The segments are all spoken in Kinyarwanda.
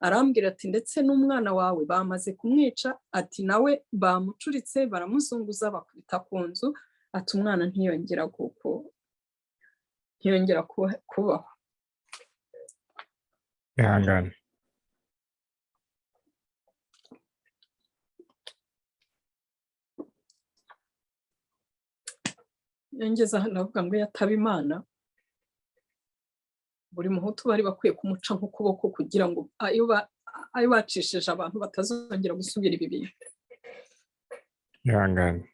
arambwira ati ndetse n'umwana wawe bamaze kumwica, ati nawe bamucuritse baramuzunguza bakubita ku nzu, ati umwana ntiyongera kubaho. ihangane. Yongeza ndavuga ngo yataba Imana, buri muhutu bari bakwiye kumuca nk'ukuboko kugira ngo ayo bacishije abantu batazongera gusubira ibi bintu. ihangane.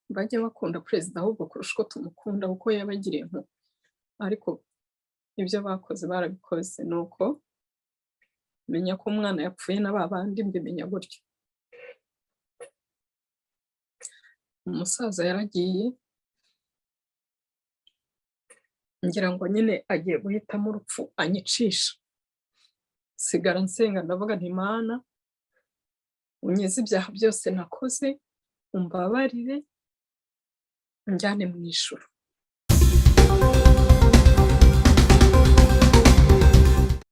Bajye bakunda perezida ahubwo kurusha uko tumukunda kuko yabagiriye impuhwe, ariko ibyo bakoze barabikoze. Nuko menya ko umwana yapfuye na ba bandi mbimenya gutyo. Umusaza yaragiye, ngira ngo nyine agiye guhitamo urupfu anyicisha. Sigara nsenga ndavuga nti Mana, unkize ibyaha byose nakoze, umbabarire, unjyane mu ijuru.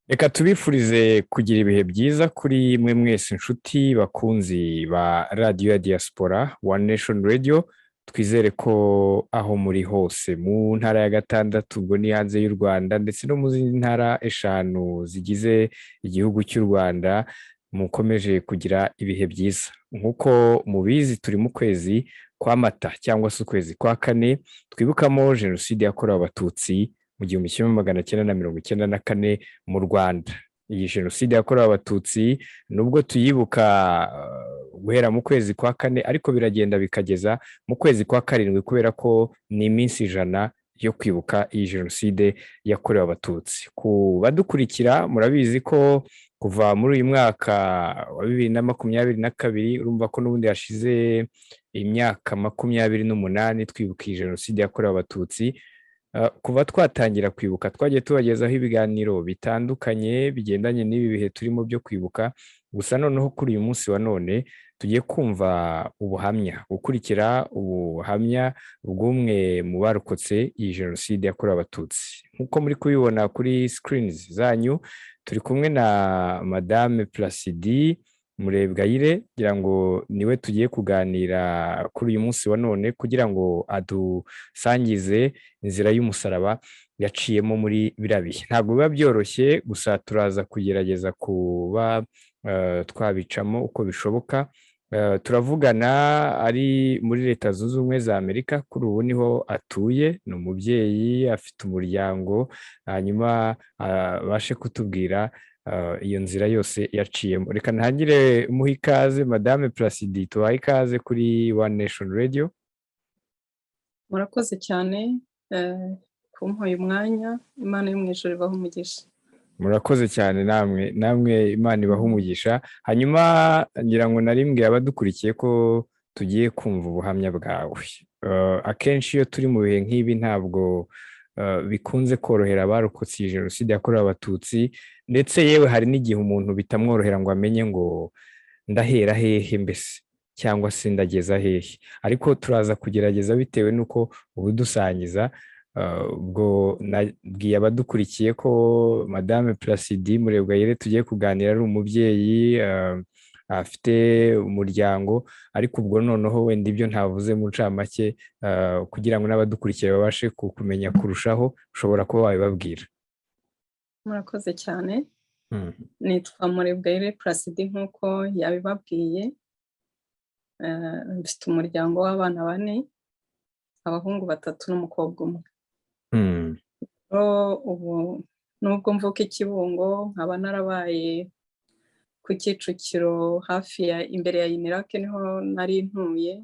Reka tubifurize kugira ibihe byiza kuri mwe mwese inshuti bakunzi ba Radio ya Diaspora One Nation Radio. Twizere ko aho muri hose mu ntara ya gatandatu, ubwo ni hanze y'u Rwanda ndetse no mu zindi ntara 5 zigize igihugu cy'u Rwanda, mukomeje kugira ibihe byiza. Nk'uko mubizi turi mu kwezi kwa Mata cyangwa se ukwezi kwa 4, twibukamo jenoside yakorewe Abatutsi mu 1994 mu Rwanda. Iyi jenoside yakorewe Abatutsi nubwo tuyibuka guhera mu kwezi kwa 4, ariko biragenda bikageza mu kwezi kwa 7 kubera ko ni iminsi 100 yo kwibuka iyi jenoside yakorewe Abatutsi. Ku badukurikira murabizi ko kuva muri uyu mwaka wa 2022 urumva ko n'ubundi hashize imyaka 28 twibuka iyi jenoside yakorewe Abatutsi. Kuva twatangira kwibuka twagiye tubagezaho ibiganiro bitandukanye bigendanye n'ibi bihe turimo byo kwibuka. Gusa noneho kuri uyu munsi wa none tugiye kumva gukurikira ubuhamya bw'umwe mu barokotse iyi jenoside yakorewe Abatutsi. Nk'uko muri kubibona kuri screens zanyu, turi kumwe na Madame Placide Murebwayire, kugira ngo niwe tugiye kuganira kuri uyu munsi wa none kugira ngo adusangize inzira y'umusaraba yaciyemo muri birabihe. Ntabwo biba byoroshye, gusa turaza kugerageza kuba twabicamo uko bishoboka. Turavugana ari muri Leta Zunze Ubumwe za Amerika, kuri ubu niho atuye, ni umubyeyi afite umuryango, hanyuma abashe kutubwira iyo nzira yose yaciyemo. Reka ntangire muha ikaze Madame Placide, tubaha ikaze kuri One Nation Radio. Murakoze cyane kumpa uyu mwanya. Imana yo mu ijuru ibahe umugisha. Murakoze cyane namwe Imana ibahe umugisha. Hanyuma ngira ngo narimbwiye abadukurikiye ko tugiye kumva ubuhamya bwawe. Akenshi iyo turi mu bihe nk'ibi ntabwo bikunze korohera abarokotse iyi jenoside yakorewe Abatutsi, ndetse yewe hari n'igihe umuntu bitamworohera ngo amenye ngo ndahera hehe mbese cyangwa se ndageza hehe. Ariko turaza kugerageza bitewe n'uko ubudusangiza. Ubwo nabwiye abadukurikiye ko Madame Placide Murebwayire tugiye kuganira ari umubyeyi, afite umuryango, ariko ubwo noneho wenda ibyo ntavuze mu ncamake kugira ngo n'abadukurikiye babashe kumenya kurushaho, ushobora kuba wabibabwira. Murakoze cyane. Nitwa Murebwayire Placide nk'uko yabibabwiye. Mfite umuryango w'abana 4, abahungu 3 n'umukobwa 1. Ubu nubwo mvuka i Kibungo, nkaba narabaye ku Kicukiro hafi ya imbere ya Inirake niho nari ntuye.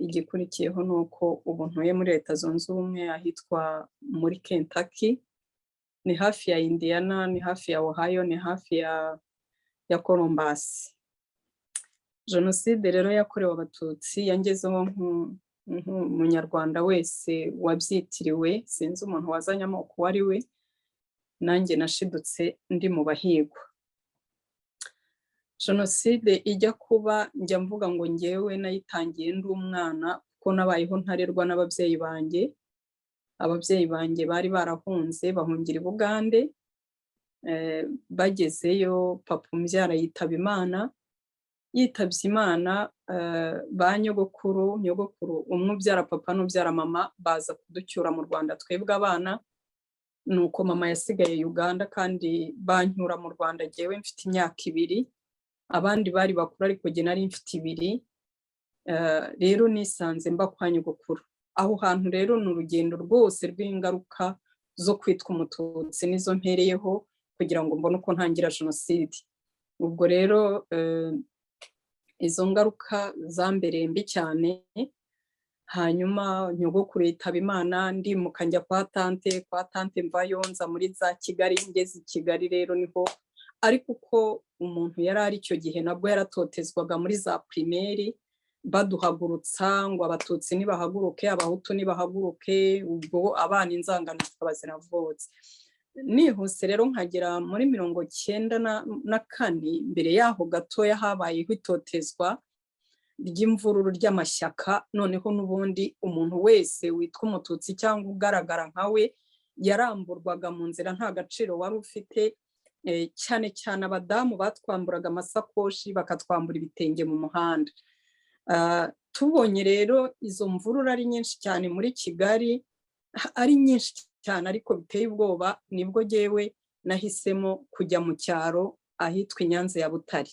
Igikurikiyeho ni uko ubu ntuye muri Leta Zunze Ubumwe ahitwa muri Kentucky, ni hafi ya Indiana, ni hafi ya Ohio, ni hafi ya Columbus. Jenoside rero yakorewe Abatutsi yangezeho nk'umunyarwanda wese wabyitiriwe, sinzi umuntu wazanye amoko uwo ari we. Nanjye nashidutse ndi mu bahigwa. Jenoside ijya kuba njya mvuga ngo ngewe nayitangiye ndi umwana kuko nabayeho ntarerwa n'ababyeyi banjye. Ababyeyi banjye bari barahunze bahungira i Bugande, bagezeyo papa umbyara yitaba Imana, yitabye Imana ba nyogokuru umwe ubyara papa n'ubyara mama baza kuducyura mu Rwanda twebwe abana, nuko mama yasigaye Uganda kandi bancyura mu Rwanda jyewe mfite imyaka 2, abandi bari bakuru ariko jye nari mfite 2. Rero nisanze mba kwa nyogokuru. Aho hantu rero ni urugendo rwose rw'ingaruka zo kwitwa umututsi nizo mpereyeho kugira ngo mbone uko ntangira jenoside. Ubwo rero izo ngaruka zambereye mbi cyane, hanyuma nyogokuru yitaba Imana ndimuka njya kwa tante mvayo nza muri za Kigali, ngeze i Kigali rero niho ariko uko umuntu yari ari icyo gihe nabwo yaratotezwaga muri za primaire baduhagurutsa ngo abatutsi nibahaguruke abahutu nibahaguruke, ubwo abana inzangano zikaba ziravutse. Nihuse rero nkagera muri 1994, mbere yaho gatoya habayeho itotezwa ry'imvururu ry'amashyaka, noneho n'ubundi umuntu wese witwa umututsi cyangwa ugaragara nkawe yaramburwaga mu nzira, nta gaciro wari ufite, cyane cyane abadamu batwamburaga amasakoshi bakatwambura ibitenge mu muhanda. Tubonye rero izo mvururu ari nyinshi cyane muri Kigali, ari nyinshi cyane ariko biteye ubwoba, nibwo jyewe nahisemo kujya mu cyaro ahitwa i Nyanza ya Butare.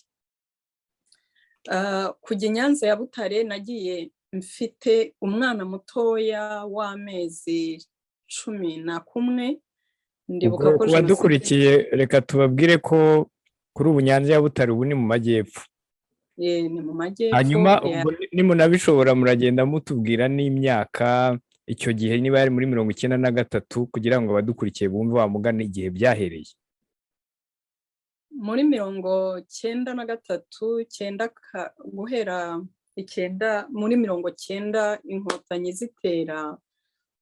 Kujya i Nyanza ya Butare nagiye mfite umwana mutoya w'amezi 11. Ndibuka ko wadukurikiye, reka tubabwire ko kuri ubu Nyanza ya Butare ubu ni mu majyepfo. Ni mu majyepfo. Hanyuma nimunabishobora muragenda mutubwira n'imyaka icyo gihe niba yari muri 1993 kugira ngo abadukurikiye bumve wa mugani igihe byahereye. Muri 1993 guhera 9 muri 1990 inkotanyi zitera,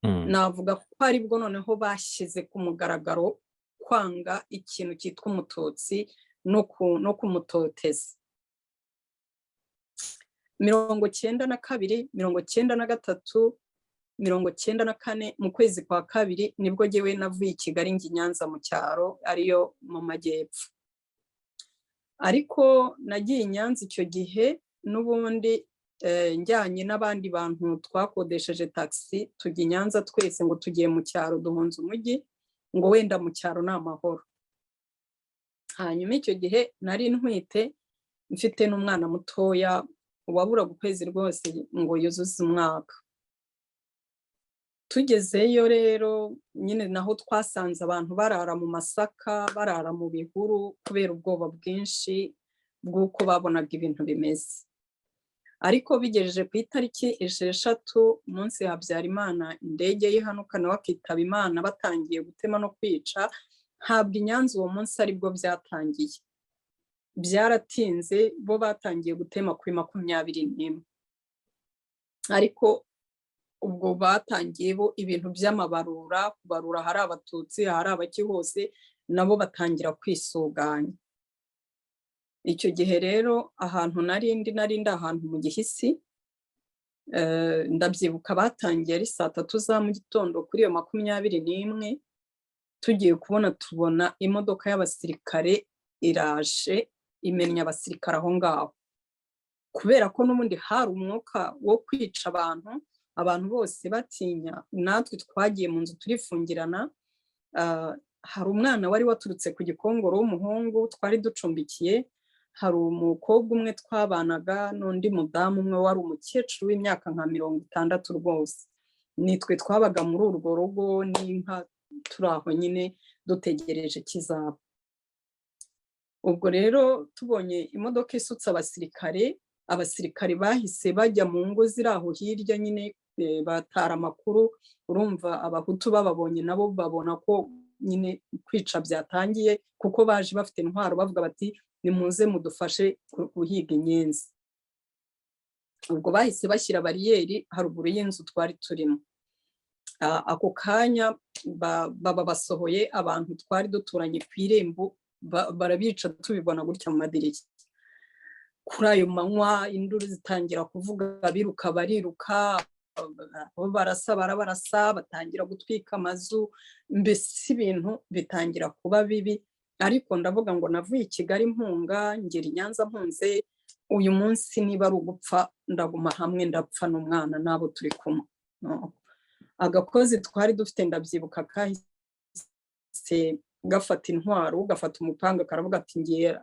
navuga ko aribwo noneho bashyize ku mugaragaro kwanga ikintu cyitwa umututsi no kumutoteza. 1992, 1993, 1994 mu kwezi kwa kabiri nibwo jyewe navuye i Kigali njya i Nyanza mu cyaro ariyo mu majyepfo. Ariko nagiye i Nyanza icyo gihe n'ubundi njyanye n'abandi bantu twakodesheje taxi tujya i Nyanza twese ngo tugiye mu cyaro duhunze umujyi, ngo wenda mu cyaro ni amahoro. Hanyuma icyo gihe nari ntwite mfite n'umwana mutoya waburaga ukwezi rwose ngo yuzuze umwaka. Tugezeyo rero nyine naho twasanze abantu barara mu masaka, barara mu bihuru kubera ubwoba bwinshi bw'uko babonaga ibintu bimeze. Ariko bigejeje ku itariki 6 umunsi Habyarimana indege y'ihanuka nawe akitaba Imana, batangiye gutema no kwica, ntabwo i Nyanza uwo munsi aribwo byatangiye. Byaratinze, bo batangiye gutema kuri 21. Ariko ubwo batangiye bo ibintu by'amabarura, kubarura hari abatutsi hari abaki hose, nabo batangira kwisuganya. Icyo gihe rero ahantu nari ahantu mu Gihisi, ndabyibuka batangiye ari 3 za mu gitondo kuri iyo 21, tugiye tubona imodoka y'abasirikare iraje imenya abasirikare aho ngaho, kubera ko n'ubundi hari umwuka wo kwica abantu bose batinya. Natwe twagiye mu nzu turifungirana. Hari umwana wari waturutse ku Gikongoro w'umuhungu twari ducumbikiye, hari umukobwa umwe twabanaga n'undi mudamu umwe wari umukecuru w'imyaka nka 60 rwose. Nitwe twabaga muri urwo rugo n'inka turi aho nyine dutegereje kizaba. Ubwo rero tubonye imodoka isutse abasirikare bahise bajya mu ngo ziri aho hirya nyine, batara amakuru. Urumva abahutu bababonye nabo babona ko nyine kwica byatangiye, kuko baje bafite intwaro bavuga bati nimuze mudufashe guhiga inyenzi. Ubwo bahise bashyira bariyeri haruguru y'inzu twari turimo. Ako kanya baba basohoye abantu twari duturanye ku irembo, barabica tubibona gutya mu madirishya. Kuri ayo manywa induru zitangira kuvuga, biruka bariruka, barasa, batangira gutwika amazu, mbese ibintu bitangira kuba bibi. ariko ndavuga ngo navuye i Kigali mpunga ngera i Nyanza mpunze, uyu munsi niba ari ugupfa ndaguma hamwe ndapfa n'umwana n'abo turi kumwe. Agakozi twari dufite ndabyibuka kahise gafata intwaro gafata umupanga karavuga ati ngiye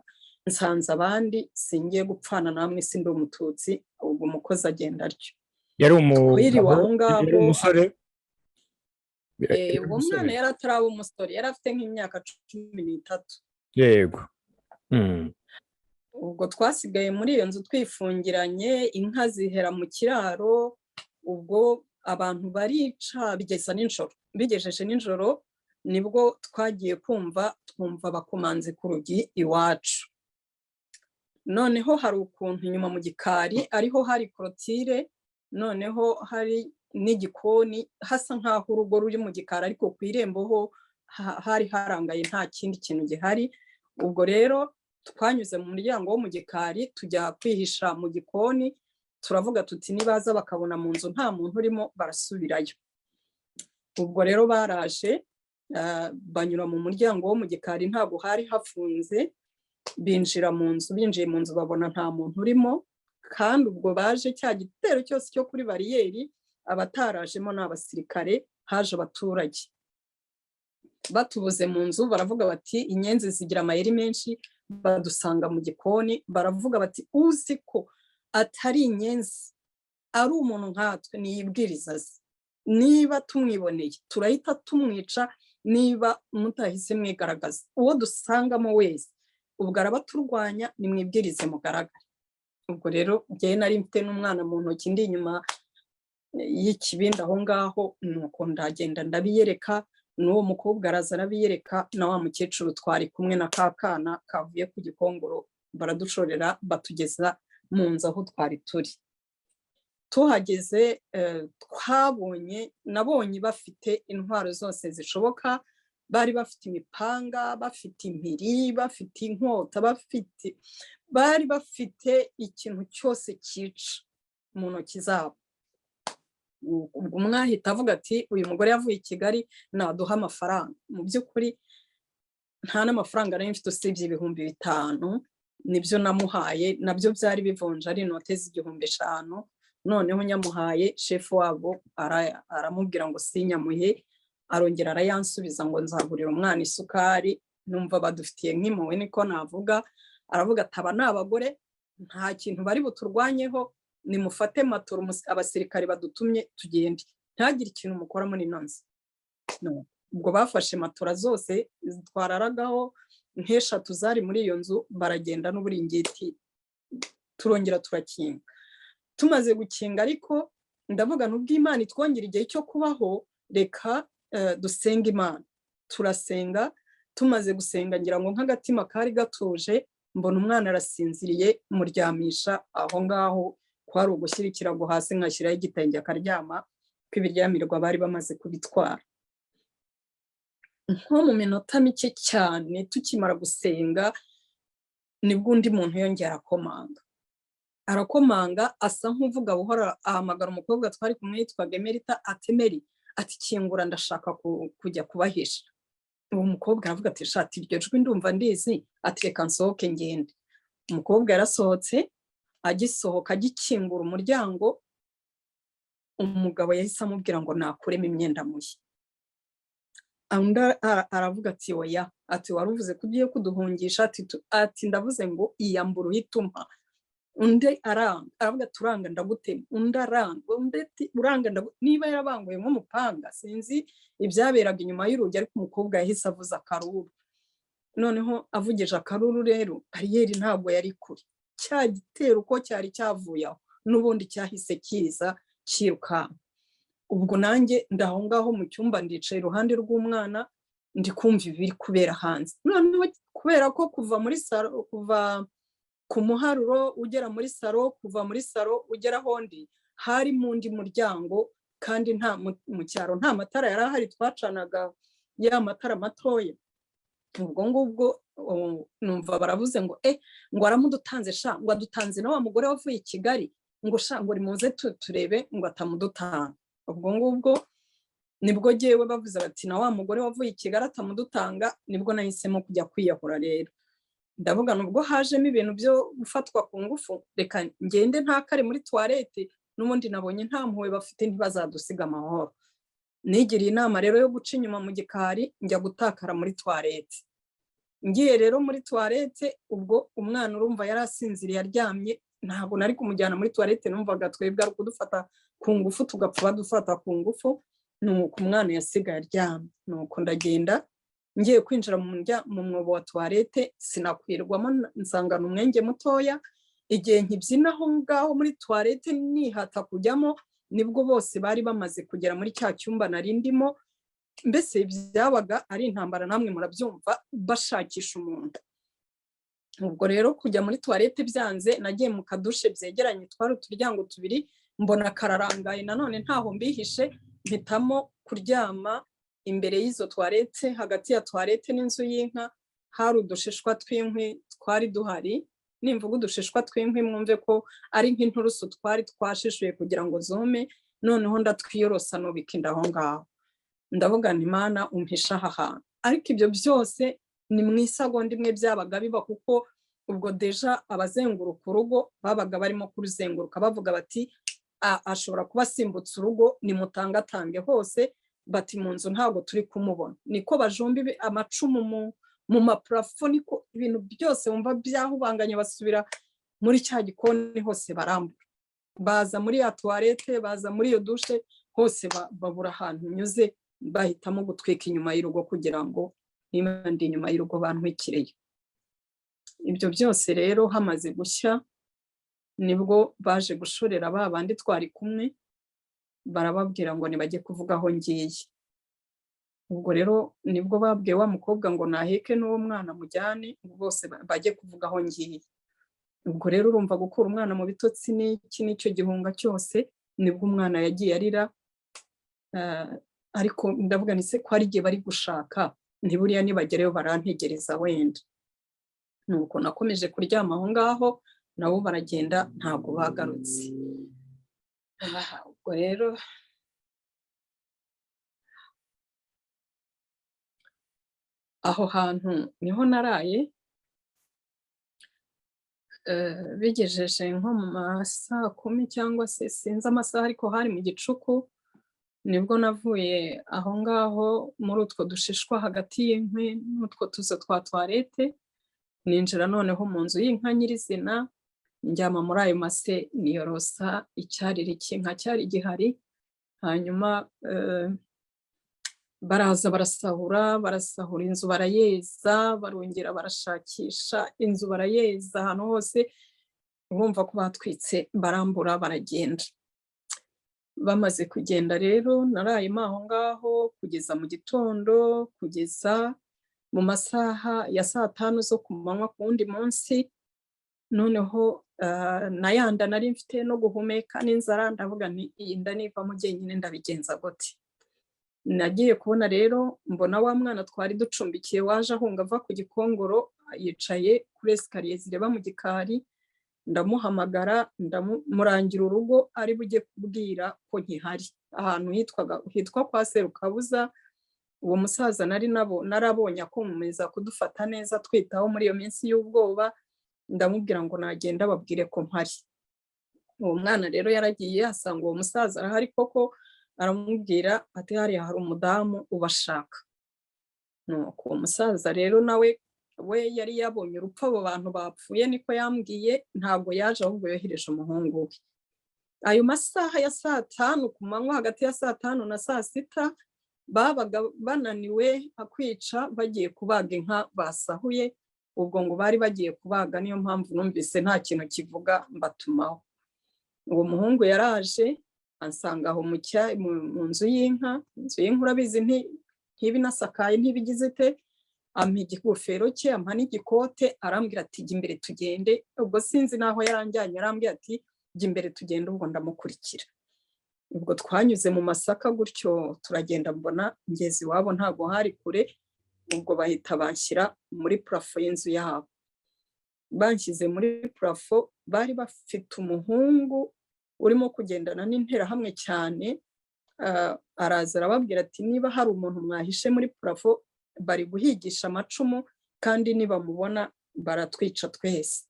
nsanze abandi singiye gupfana namwe sindi umututsi. ubwo umukozi agenda atyo. yari umugabo yari umusore uwo mwana yari ataraba umusore, yari afite nk'imyaka 13. yego. ubwo twasigaye muri iyo nzu twifungiranye, inka zihera mu kiraro, ubwo abantu barica bigejeje nijoro nibwo twagiye twumva bakomanze ku rugi iwacu. noneho hari ukuntu inyuma mu gikari ariho hari korotire, noneho hari n'igikoni hasa nk'aho urugo ruri mu gikari, ariko ku irembo ho hari harangaye nta kindi kintu gihari. ubwo rero twanyuze mu muryango wo mu gikari tujya kwihisha mu gikoni, turavuga tuti nibaza bakabona mu nzu nta muntu urimo barasubirayo. ubwo rero baraje banyura mu muryango wo mu gikari ntabwo hari hafunze, binjiye mu nzu babona nta muntu urimo, kandi ubwo baje cya gitero cyose cyo kuri bariyeri, abatarajemo ni abasirikare, haje abaturage batubuze mu nzu, baravuga bati inyenzi zigira amayeri menshi, badusanga mu gikoni, baravuga bati uzi ko atari inyenzi ari umuntu nkatwe niyibwiriza ze, niba tumwiboneye turahita tumwica, niba mutahise mwigaragaza uwo dusangamo wese ubwo arabaturwanya, nimwibwirize mugaragare. ubwo rero njyewe nari mfite n'umwana mu ntoki ndi inyuma y'ikibindi aho ngaho, nuko ndagenda ndabiyereka, n'uwo mukobwa araza arabiyereka, na wa mukecuru twari kumwe na kakana kavuye ku Gikongoro, baradushorera batugeza mu nzu aho twari turi. tuhageze nabonye bafite intwaro zose zishoboka, bari bafite imipanga, bafite impiri, bafite inkota, bari bafite ikintu cyose cyica mu ntoki zabo. ubwo mwahita avuga ati uyu mugore yavuye i Kigali naduha amafaranga. mu by'ukuri nta n'amafaranga nari mfite usibye 5,000 nibyo namuhaye, nabyo byari bivunja ari inote z'5,000. noneho nyamuhaye, shefu wabo aramubwira ngo sinyamuhe, arongera arayansubiza ngo nzagurira umwana isukari, numva badufitiye nk'impuhwe niko navuga. aravuga ati aba ni abagore nta kintu bari buturwanyeho, nimufate matoro abasirikare badutumye tugende, ntagire ikintu mukora muri ino nzu. ubwo bafashe matora zose twararagaho nk'eshatu zari muri iyo nzu, baragenda n'uburingiti turongera turakinga. tumaze gukinga ariko ndavuga n'ubwo Imana itwongera igihe cyo kubaho, reka dusenga Imana. turasenga, tumaze gusenga ngira ngo nk'agatima kari gatuje, mbona umwana arasinziriye, muryamisha aho ngaho, kwari ugushyira ikirago hasi nkashyiraho igitenge akaryama, ko ibiryamirwa bari bamaze kubitwara. nko mu minota mike cyane tukimara gusenga, nibwo undi muntu yongera arakomanga, asa nk'uvuga buhoro, ahamagara umukobwa twari kumwe yitwaga Emerita, ati Meri, ati kingura ndashaka kujya kubahisha. uwo mukobwa aravuga ati shati iryo jwi ndumva ndizi, ati reka nsohoke ngende. umukobwa yarasohotse, agisohoka agikingura umuryango, umugabo yahise amubwira ngo nakuremo imyenda mushya. aravuga ati oya, ati wari uvuze ko ugiye kuduhungisha, ati ndavuze ngo iyambura uhituma. undi aravuga turanga ndagutema, undi aranga, uranga niba yarabanguye nk'umupanga, sinzi ibyaberaga inyuma y'urugi, ariko umukobwa yahise avuza akaruru. noneho avugije akaruru rero, bariyeri ntabwo yari kure, cya gitero uko cyari cyavuye aho n'ubundi cyahise kiza cyirukanka. ubwo nanjye ndaho ngaho mu cyumba ndicaye iruhande rw'umwana, ndi kumva ibiri kubera hanze. noneho kubera ko kuva ku muharuro ugera muri saro, kuva muri saro ugera ahondi hari mu ndi muryango, kandi mu cyaro nta matara yari ahari, twacanaga ya matara matoya. ubwo ngubwo numva baravuze ngo ngo aramudutanze sha, ngo adutanze na wa mugore wavuye i Kigali, ngo sha ngo rimuze turebe ngo atamudutanga. ubwo ngubwo nibwo jyewe bavuze bati na wa mugore wavuye i Kigali atamudutanga, nibwo nahisemo kujya kwiyahura. Rero ndavuga nubwo hajemo ibintu byo gufatwa ku ngufu, reka ngende ntakare muri toilette, n'ubundi nabonye nta mpuhwe bafite, ntibazadusiga amahoro. Nigiriye inama rero yo guca inyuma mu gikari njya gutakara muri toilette. Ngiye rero muri toilette, ubwo umwana urumva yari asinziriye aryamye, ntabwo nari kumujyana muri toilette, numvaga twebwe ari kudufata ku ngufu tugapfa badufata ku ngufu. Nuko umwana yasigaye aryamye, nuko ndagenda ngiye kwinjira mu mwobo wa toilette, sinakwirwamo nsangana umwenge mutoya. Igihe nkibyina aho ngaho muri toilette nihata kujyamo, nibwo bose bari bamaze kugera muri cya cyumba nari ndimo. Mbese byabaga ari intambara, namwe murabyumva, bashakisha umuntu. Ubwo rero kujya muri toilette byanze, nagiye mu kadushe byegeranye, twari uturyango tubiri, mbona kararangaye nanone ntaho mbihishe, mpitamo kuryama imbere y'izo toilette. Hagati ya toilette n'inzu y'inka hari udushishwa tw'inkwi twari duhari. Nimvuga udushishwa tw'inkwi mwumve ko ari nk'inturusu twari twashishuye kugira ngo zume, noneho ndatwiyorosa nubika inda aho ngaho. Ndavuga nti Mana umpisha aha hantu. Ariko ibyo byose ni mu isagonda imwe byabaga biba, kuko ubwo deja abazenguruka urugo babaga barimo kuruzenguruka bavuga bati ashobora kuba asimbutse urugo, nimutangatange hose, bati mu nzu ntabwo turi kumubona. Niko bajomba amacumu mu maparafo, niko ibintu byose wumva byahubanganye, basubira muri cya gikoni hose barambura. Baza muri ya toilette, baza muri iyo dushe, hose babura ahantu nyuze, bahitamo gutwika inyuma y'urugo kugira ngo niba ndi inyuma y'urugo bantwikireyo. Ibyo byose rero hamaze gushya, nibwo baje gushorera ba bandi twari kumwe, barababwira ngo nibajye kuvuga aho ngiye. Ubwo rero nibwo babwiye wa mukobwa ngo naheke n'uwo mwana mujyane, bose bajye kuvuga aho ngiye. Ubwo rero urumva gukura umwana mu bitotsi n'icyo gihunga cyose, nibwo umwana yagiye arira. Ariko ndavuga ni se ko hari igihe bari gushaka, ntiburiya nibagerayo barantegereza wenda. Nuko nakomeje kuryama aho ngaho, nabo baragenda ntabwo bagarutse. Ubwo rero aho hantu niho naraye, bigejeje nko mu masaa 10 cyangwa se sinzi amasaha, ariko hari mu gicuku. Nibwo navuye aho ngaho muri utwo dushishwa hagati y'inkwi n'utwo tuzo twa toilette, ninjira noneho mu nzu y'inka nyirizina, njyama muri ayo mase niyorosa icyarire cy'inka cyari gihari. Hanyuma baraza barasahura inzu, barayeza, barongera barashakisha inzu, barayeza ahantu hose, urumva ko batwitse, barambura baragenda. Bamaze kugenda rero narayemo aho ngaho kugeza mu gitondo, kugeza mu masaha ya 5 zo ku manywa ku wundi munsi. Noneho na yanda nari mfite no guhumeka n'inzara, ndavuga nti iyi nda niva mu jyenyine ndabigenza gute. Nagiye kubona rero mbona wa mwana twari ducumbikiye waje ahunga ava ku gikongoro, yicaye kuri esikariye zireba mu gikari. Ndamuhamagara, ndamurangira urugo ari bujye kubwira ko nkihari. Ahantu hitwa kwa Serukabuza. Uwo musaza narabonye akomeza kudufata neza, twitaho muri iyo minsi y'ubwoba. Ndamubwira ngo nagenda babwire ko mpari. Uwo mwana rero yaragiye asanga uwo musaza arahari koko, aramubwira ati hariya hari umudamu ubashaka. Nuko uwo musaza rero nawe we yari yabonye urupfu abo bantu bapfuye, niko yambwiye, ntabwo yaje ahubwo yohereje umuhungu we. Ayo masaha ya 5 ku manywa, hagati ya 5 na 6 babaga bananiwe akwica, bagiye kubaga inka basahuye. Ubwo ngo bari bagiye kubaga, niyo mpamvu numvise nta kintu kivuga mbatumaho. Uwo muhungu yaraje ansanga aho mu nzu y'inka. Inzu y'inka urabizi ntibinasakaye, ntibigize te. Ampa igikofero cye, ampa n'igikote, arambwira ati jya imbere tugende. Ubwo sinzi naho yaranjyanye, arambwira ati jya imbere tugende. Ubwo ndamukurikira. Ubwo twanyuze mu masaka gutyo turagenda, mbona ngeze iwabo ntabwo hari kure. Ubwo bahita banshyira muri parafo y'inzu yabo. Banshyize muri parafo, bari bafite umuhungu urimo kugendana n'interahamwe cyane, araza arababwira ati niba hari umuntu mwahishe muri purafo bari guhigisha amacumu kandi nibamubona baratwica twese.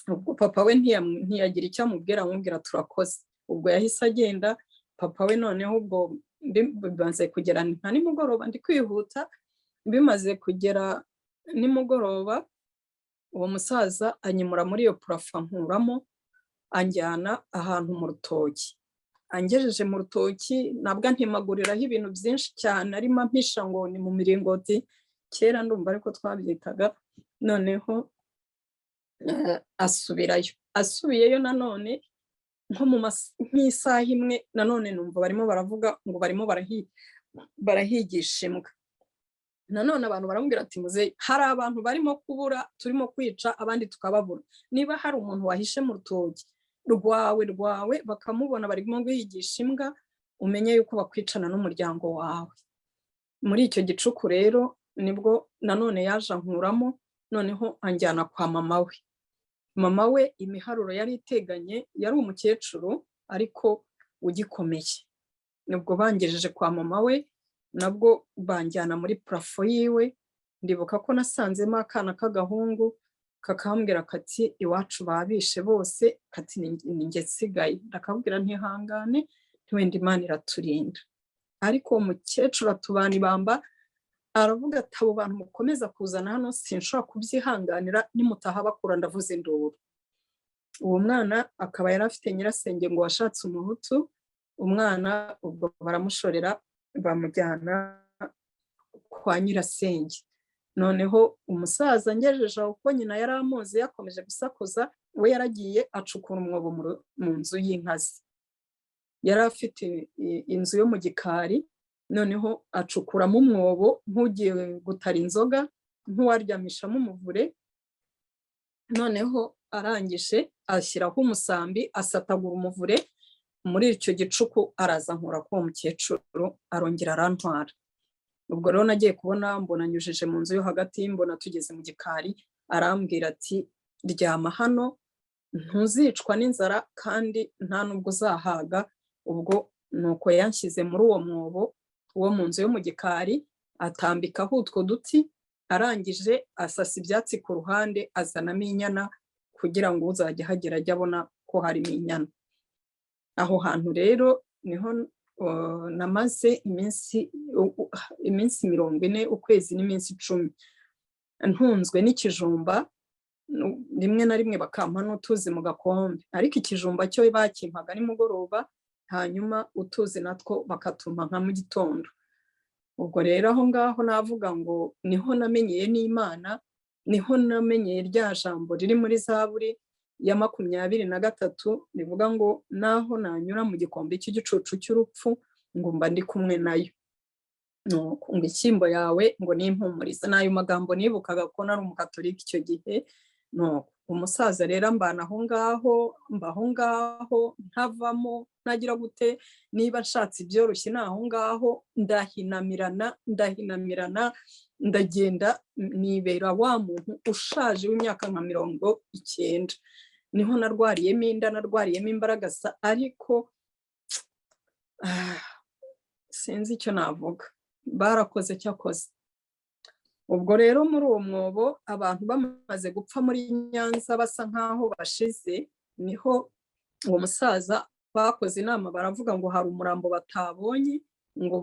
ubwo papa we ntiyagira icyo amubwira, amubwira turakoze. ubwo yahise agenda. papa we noneho ubwo bimaze kugera nka nimugoroba, ndi kwihuta, bimaze kugera nimugoroba uwo musaza anyimura muri iyo purafo ankuramo anjyana ahantu mu rutoki. angejeje mu rutoki nabwo antemaguriraho ibintu byinshi cyane, arimo ampisha ngo ni mu miringoti, kera ndumva ariko twabyitaga. noneho asubirayo. asubiyeyo nanone nko nk'isaha imwe nanone numva barimo baravuga ngo barimo barahigisha imbwa. nanone abantu baramubwira ati muzehe, hari abantu barimo kubura, turimo kwica abandi tukababura. niba hari umuntu wahishe mu rutoki rwawe bakamubona barimo guhigisha imbwa, umenye yuko bakwicana n'umuryango wawe. muri icyo gicuku rero nibwo nanone yaje ankuramo, noneho anjyana kwa mama we. mama we imiharuro yari iteganye, yari umukecuru ariko ugikomeye. nibwo bangejeje kwa mama we, nabwo banjyana muri purafo yiwe. ndibuka ko nasanzemo akana k'agahungu kakambwira kati iwacu babishe bose, kati ni njye nsigaye. ndakabwira ntihangane, ntiwenda Imana iraturinda. ariko uwo mukecuru atubana ibamba, aravuga ati abo bantu mukomeza kuzana hano sinshobora kubyihanganira, nimutaha bakura ndavuze induru. uwo mwana akaba yari afite nyirasenge ngo washatse umuhutu. umwana ubwo baramushorera bamujyana kwa nyirasenge. noneho umusaza ngejeje aho ko nyina yari amuzi yakomeje gusakuza, we yaragiye acukura umwobo mu nzu y'inkazi. yari afite inzu yo mu gikari, noneho acukuramo umwobo nk'ugiye gutara inzoga, nk'uwaryamishamo umuvure. noneho arangije ashyiraho umusambi, asatagura umuvure. muri icyo gicuku araza ankura ko uwo mukecuru arongera arantwara. ubwo rero nagiye kubona mbona anyujije mu nzu yo hagati, mbona tugeze mu gikari. arambwira ati ryama hano, ntuzicwa n'inzara kandi nta nubwo uzahaga. ubwo nuko yanshyize muri uwo mwobo wo mu nzu yo mu gikari, atambikaho utwo duti. arangije asasa ibyatsi ku ruhande, azanamo inyana kugira ngo uzajya ahagera ajye abona ko harimo inyana. aho hantu rero niho namaze iminsi 40, ukwezi n'iminsi 10, ntunzwe n'ikijumba. rimwe na rimwe bakampa n'utuzi mu gakombe, ariko ikijumba cyo bakimpaga nimugoroba, hanyuma utuzi natwo bakatumpa nka mu gitondo. ubwo rero aho ngaho navuga ngo niho namenyeye n'Imana, niho namenyeye rya jambo riri muri Zaburi ya 23 rivuga ngo naho nanyura mu gikombe cy'igicucu cy'urupfu ngo mba ndi kumwe nayo. ngo inshyimbo yawe ngo nimpumuriza. n'ayo magambo nibukaga ko nari umukatolika icyo gihe. umusaza rero mbana aho ngaho, mbaho ngaho, ntavamo, ntagira gute. niba nshatse ibyoroshye naho ngaho ndahinamirana, ndagenda nibera wa muntu ushaje w'imyaka nka 90. niho narwariyemo inda, narwariyemo imbaragasa, ariko sinzi icyo navuga. barakoze cyakoze. ubwo rero muri uwo mwobo abantu bamaze gupfa muri Nyanza basa nkaho bashize, niho uwo musaza bakoze inama, baravuga ngo hari umurambo batabonye, ngo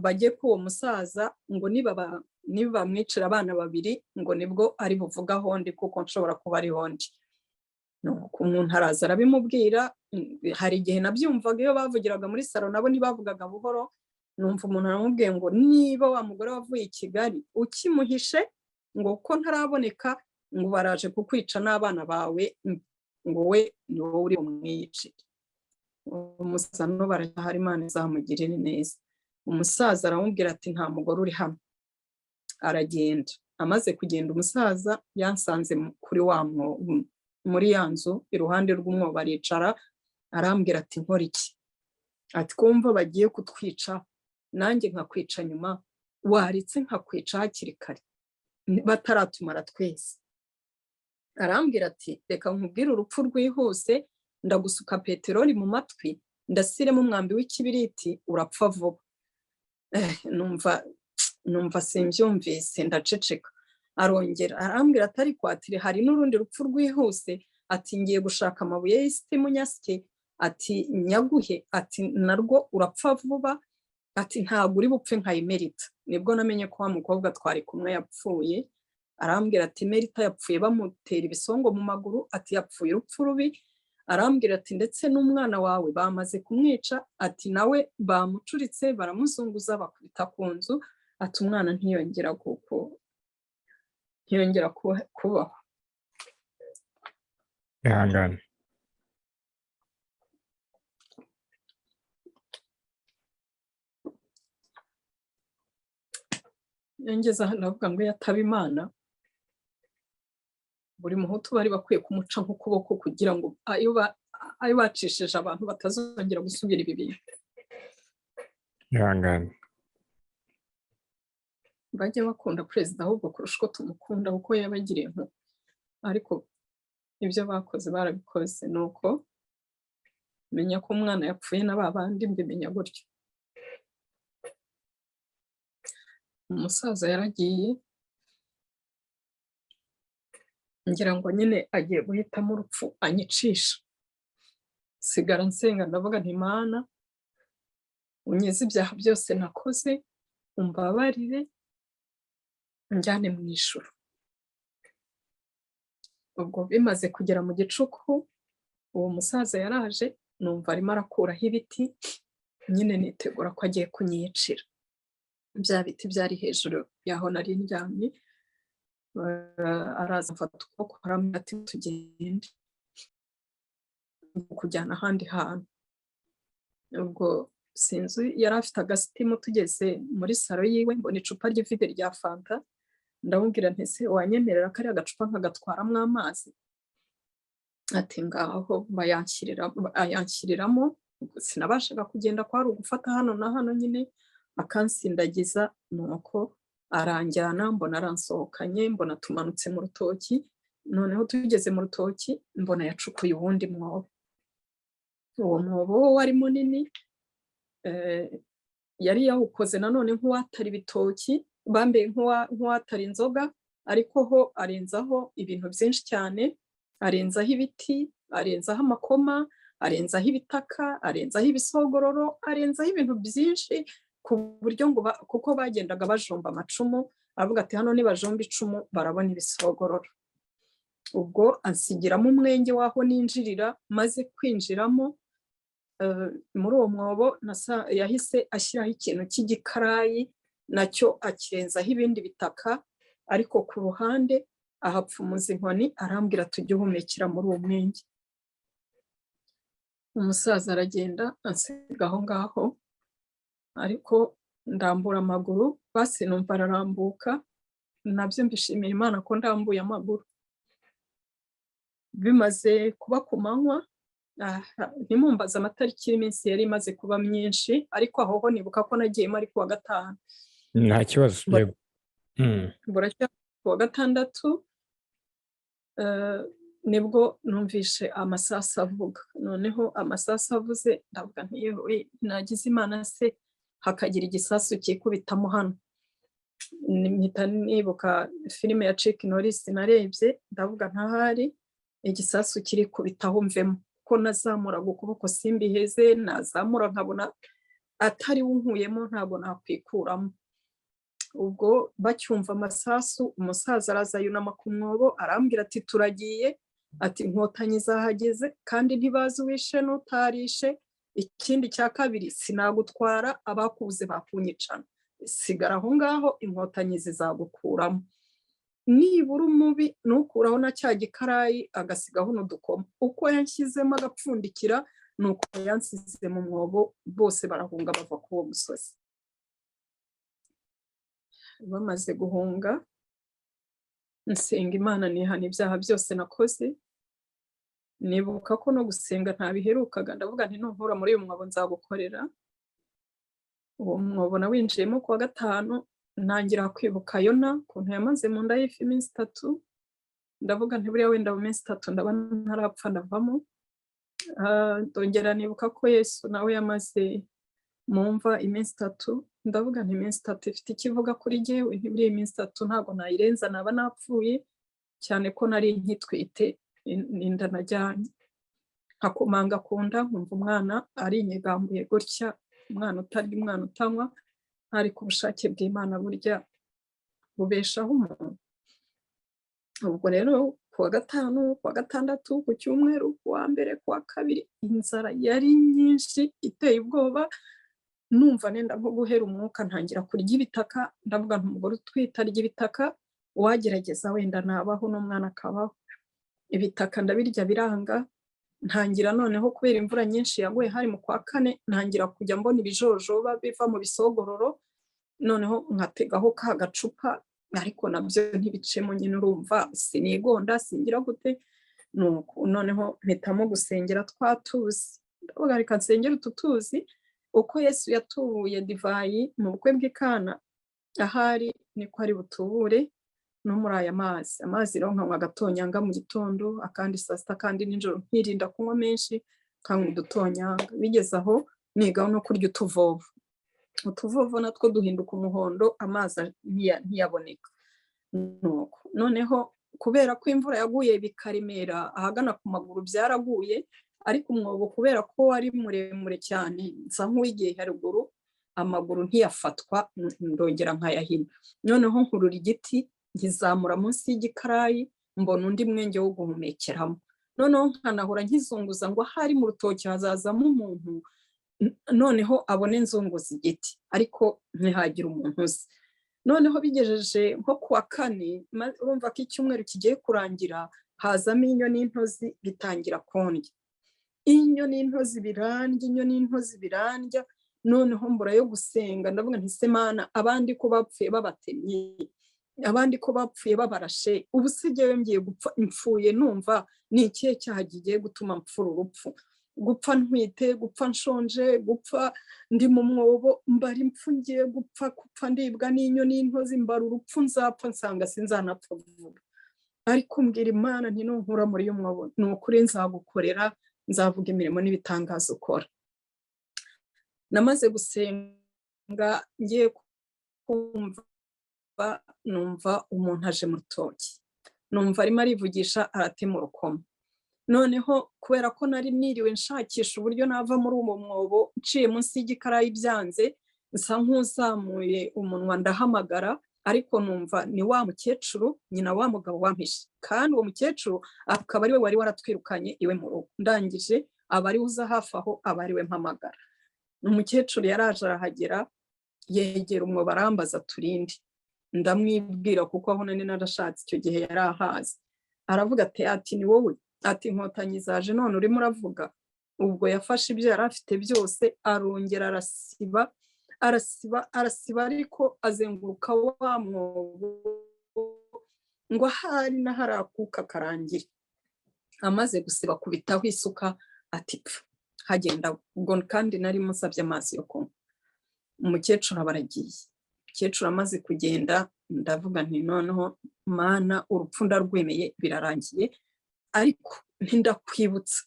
bajye ku uwo musaza, ngo niba bamwicira abana 2 ngo nibwo ari buvuga hondi, kuko nshobora kuba ari hondi. umuntu araza arabimubwira. hari igihe nabyumvaga iyo bavugiraga muri salo, nabo ntibavugaga buhoro. numva umuntu aramubwiye ngo niba wa mugore wavuye i Kigali ukimuhishe ngo ko ntaraboneka, ngo baraje kukwica n'abana bawe, ngo we ni wowe uri umwicire. umusaza no barahari, Imana izamugirire neza. umusaza aramubwira ati nta mugore uri hano. aragenda. amaze kugenda umusaza yansanze kuri wa mwobo, muri ya nzu iruhande rw'umwobo aricara. arambwira ati nkora iki? ati kumva bagiye kutwica, nanjye nkakwica nyuma, waritse nkakwica hakiri kare bataratumara twese. arambwira ati reka nkubwire urupfu rwihuse, ndagusuka peteroli mu matwi, ndasiremo umwambi w'ikibiriti urapfa vuba. Numva simbyumvise ndaceceka. Arongera arambwira ati ariko ati hari n'urundi rupfu rwihuse, ati ngiye gushaka amabuye y'isitimu nyasye, ati nyaguhe, ati narwo urapfa vuba, ati ntabwo uri bupfe nka Emerita. Nibwo namenye ko wa mukobwa twari kumwe yapfuye. Arambwira ati Emerita yapfuye bamutera ibisongo mu maguru, ati yapfuye urupfu rubi. Arambwira ati ndetse n'umwana wawe bamaze kumwica, ati nawe bamucuritse baramuzunguza bakubita ku nzu, ati umwana ntiyongera kubaho. ihangane. Yongeza ndavuga ngo yataba Imana, buri muhutu bari bakwiye kumuca nk'ukuboko kugira ngo ayo bacishije abantu batazongera gusubira ibi bintu. ihangane. Bajya bakunda perezida ahubwo kurusha uko tumukunda, kuko yabagiriye impuhwe, ariko ibyo bakoze barabikoze. ni uko menya ko umwana yapfuye na ba bandi mbimenya gutyo. Umusaza yaragiye, ngira ngo nyine agiye guhitamo urupfu anyicisha. Sigara nsenga ndavuga nti Mana, unkize ibyaha byose nakoze, umbabarire, unjyane mu ijuru. Ubwo bimaze kugera mu gicuku, uwo musaza yaraje, numva arimo arakuraho ibiti, nyine nitegura ko agiye kunyicira. Bya biti byari hejuru yaho nari ndyamye. Araza mfata ukuboko arambwira ati tugende kujyana ahandi hantu. Ubwo sinzi, yari afite agasitimu. Tugeze muri salo yiwe mbona icupa ry'ivide rya fanta, ndamubwira nti se wanyemerera kariya gacupa nkagatwaramo amazi? Ati ngaho bayanshyiriramo. Sinabashaga kugenda, kwari ugufata hano na hano nyine akansindagiza, nuko aranjyana, mbona aransohokanye, mbona tumanutse mu rutoki. Noneho tugeze mu rutoki mbona yacukuye uwundi mwobo. Uwo mwobo wo wari munini, yari yawukoze nanone nk'uwatara ibitoki, bambaye nk'uwatara inzoga, ariko ho arenzaho ibintu byinshi cyane. Arenzaho ibiti, arenzaho amakoma, arenzaho ibitaka, arenzaho ibisogororo, arenzaho ibintu byinshi, ku buryo ngo kuko bagendaga bajomba amacumu, aravuga ati hano nibajomba icumu barabona ibisogororo. Ubwo ansigiramo umwenge w'aho ninjirira. Maze kwinjiramo muri uwo mwobo, yahise ashyiraho ikintu cy'igikarayi, nacyo akirenzaho ibindi bitaka, ariko ku ruhande ahapfumuza inkoni, arambwira tujye uhumekera muri uwo mwenge. Umusaza aragenda ansiga aho ngaho, ariko ndambura amaguru, basi numva ararambuka. Nabyo mbishimira Imana ko ndambuye amaguru. Bimaze kuba ku manywa, ntimumbaze amatariki y'iminsi yari imaze kuba myinshi, ariko aho ho nibuka ko nagiyemo ari kuwa gatanu. nta kibazo. yego. Buracyari kuwa gatandatu, nibwo numvishe amasasu avuga. Noneho amasasu avuze ndavuga nti yewe nagize Imana se hakagira igisasu kikubitamo hano. Mpita nibuka filime ya Chuck Norris narebye, ndavuga ntahari igisasu kiri kubitaho mvemo, ko nazamuraga ukuboko simbiheze, nazamura nkabona atari wunkuyemo, ntabwo nakwikuramo. Ubwo bacyumva amasasu, umusaza araza yunama ku mwobo, arambwira ati turagiye, ati inkotanyi zahageze kandi ntibazi uwishe n'utarishe. Ikindi cya kabiri, sinagutwara, abakubuze bakunyicana, sigara aho ngaho, inkotanyi zizagukuramo. Nibura umubi nukuraho na cya gikarayi agasigaho n'udukoma. Uko yanshyizemo agapfundikira, nuko yansize mu mwobo, bose barahunga bava ku uwo musozi. Bamaze guhunga, nsenga Imana nihana ibyaha byose nakoze. Nibuka ko no gusenga ntabiherukaga, ndavuga nti nunkura muri uyu mwobo nzagukorera. Uwo mwobo nawinjiyemo kuwa gatanu, ntangira kwibuka Yona ukuntu yamaze mu nda y'ifi iminsi 3. Ndavuga nti buriya wenda mu minsi 3 ndaba ntarapfa ndavamo. ndongera nibuka ko Yesu nawe yamaze mu mva iminsi 3, ndavuga nti iminsi 3 ifite ikivuga kuri jyewe, ntibiri iminsi 3 ntabwo nayirenza naba napfuye, cyane ko nari nkitwite inda najyanye, nkakomanga ku nda nkumva umwana arinyegambuye gutya, umwana utarya, umwana utanywa, ariko ubushake bw'Imana burya bubeshaho umuntu. Ubwo rero kuwa gatanu, kuwa gatandatu, ku cyumweru, kuwa mbere, kuwa kabiri, inzara yari nyinshi iteye ubwoba, numva nenda nko guhera umwuka, ntangira kurya ibitaka, ndavuga nti umugore utwite arya ibitaka, wagerageza wenda nabaho n'umwana akabaho. Ibitaka ndabirya biranga, ntangira noneho kubera imvura nyinshi yaguye hari mu kwa 4, ntangira kujya mbona ibijojoba biva mu bisogororo, noneho nkategaho ka gacupa, ariko nabyo ntibicemo, nyine urumva sinigonda singira gute, nuko noneho mpitamo gusengera twatuzi, ndavuga reka nsengera utu tuzi, uko Yesu yatubuye divayi mu bukwe bw'Ikana, ahari niko ari butubure no muri aya mazi. Amazi rero nkanywa agatonyanga mu gitondo, akandi saa sita, kandi nijoro nkirinda kunywa menshi, nkanywa udutonyanga. Bigeze aho nigaho no kurya utuvovo, utuvovo natwo duhinduka umuhondo, amazi ntiyaboneka. Nuko noneho kubera ko imvura yaguye bikaremera ahagana ku maguru byaraguye, ariko umwobo kubera ko wari muremure cyane nsa nk'uwigiye haruguru, amaguru ntiyafatwa, ndongera nkayahina. Noneho nkurura igiti nkizamura munsi y'igikarayi, mbona undi mwenge wo guhumekeramo, noneho nkanahora nkizunguza ngo ahari mu rutoki hazazamo umuntu, noneho abone nzunguza igiti, ariko ntihagire umuntu uzi. Noneho bigejeje nko kuwa 4, urumva ko icyumweru kigiye kurangira, hazamo inyo n'intozi bitangira kondya. Inyo n'intozi birandya, noneho mbura yo gusenga, ndavuga nti se Mana, abandi ko bapfuye babatemye, abandi ko bapfuye babarashe, ubu se jyewe ngiye gupfa impfuye, numva ni ikihe cyaha kigiye gutuma mpfura urupfu? Gupfa ntwite, gupfa nshonje, gupfa ndi mu mwobo, mbara impfu ngiye gupfa, gupfa ndibwa n'inyo n'intozi, mbara urupfu nzapfa, nsanga sinzanapfa vuba. Ariko mbwira Imana nti nunkura muri uyu mwobo, ni ukuri nzagukorera, nzavuga imirimo n'ibitangaza ukora. Namaze gusenga ngiye kumva, numva umuntu aje mu rutoki, numva arimo arivugisha aratema urukoma. Noneho kubera ko nari niriwe nshakisha uburyo nava muri uwo mwobo, nciye munsi y'igikarayi byanze, nsa nk'uzamuye umunwa ndahamagara, ariko numva ni wa mukecuru, nyina wa mugabo wampishe, kandi uwo mukecuru akaba ari we wari waratwirukanye iwe mu rugo. Ndangije aba ari uza hafi aho, aba ari we mpamagara. Umukecuru yaraje arahagera, yegera umwobo arambaza turinde, ndamwibwira kuko aho nari narashatse icyo gihe yari ahazi. Aravuga ati ni wowe? Ati inkotanyi zaje none urimo uravuga? Ubwo yafashe ibyo yari afite byose, arongera arasiba, ariko azenguruka wa mwobo ngo ahari n'aharakuka karangira. Amaze gusiba kubitaho isuka, ati pfu, hagenda. Ubwo kandi nari musabye amazi yo kunywa. Umukecuru abaragiye. Umukecuru amaze kugenda, ndavuga nti noneho Mana, urupfu ndarwemeye, birarangiye, ariko ntindakwibutsa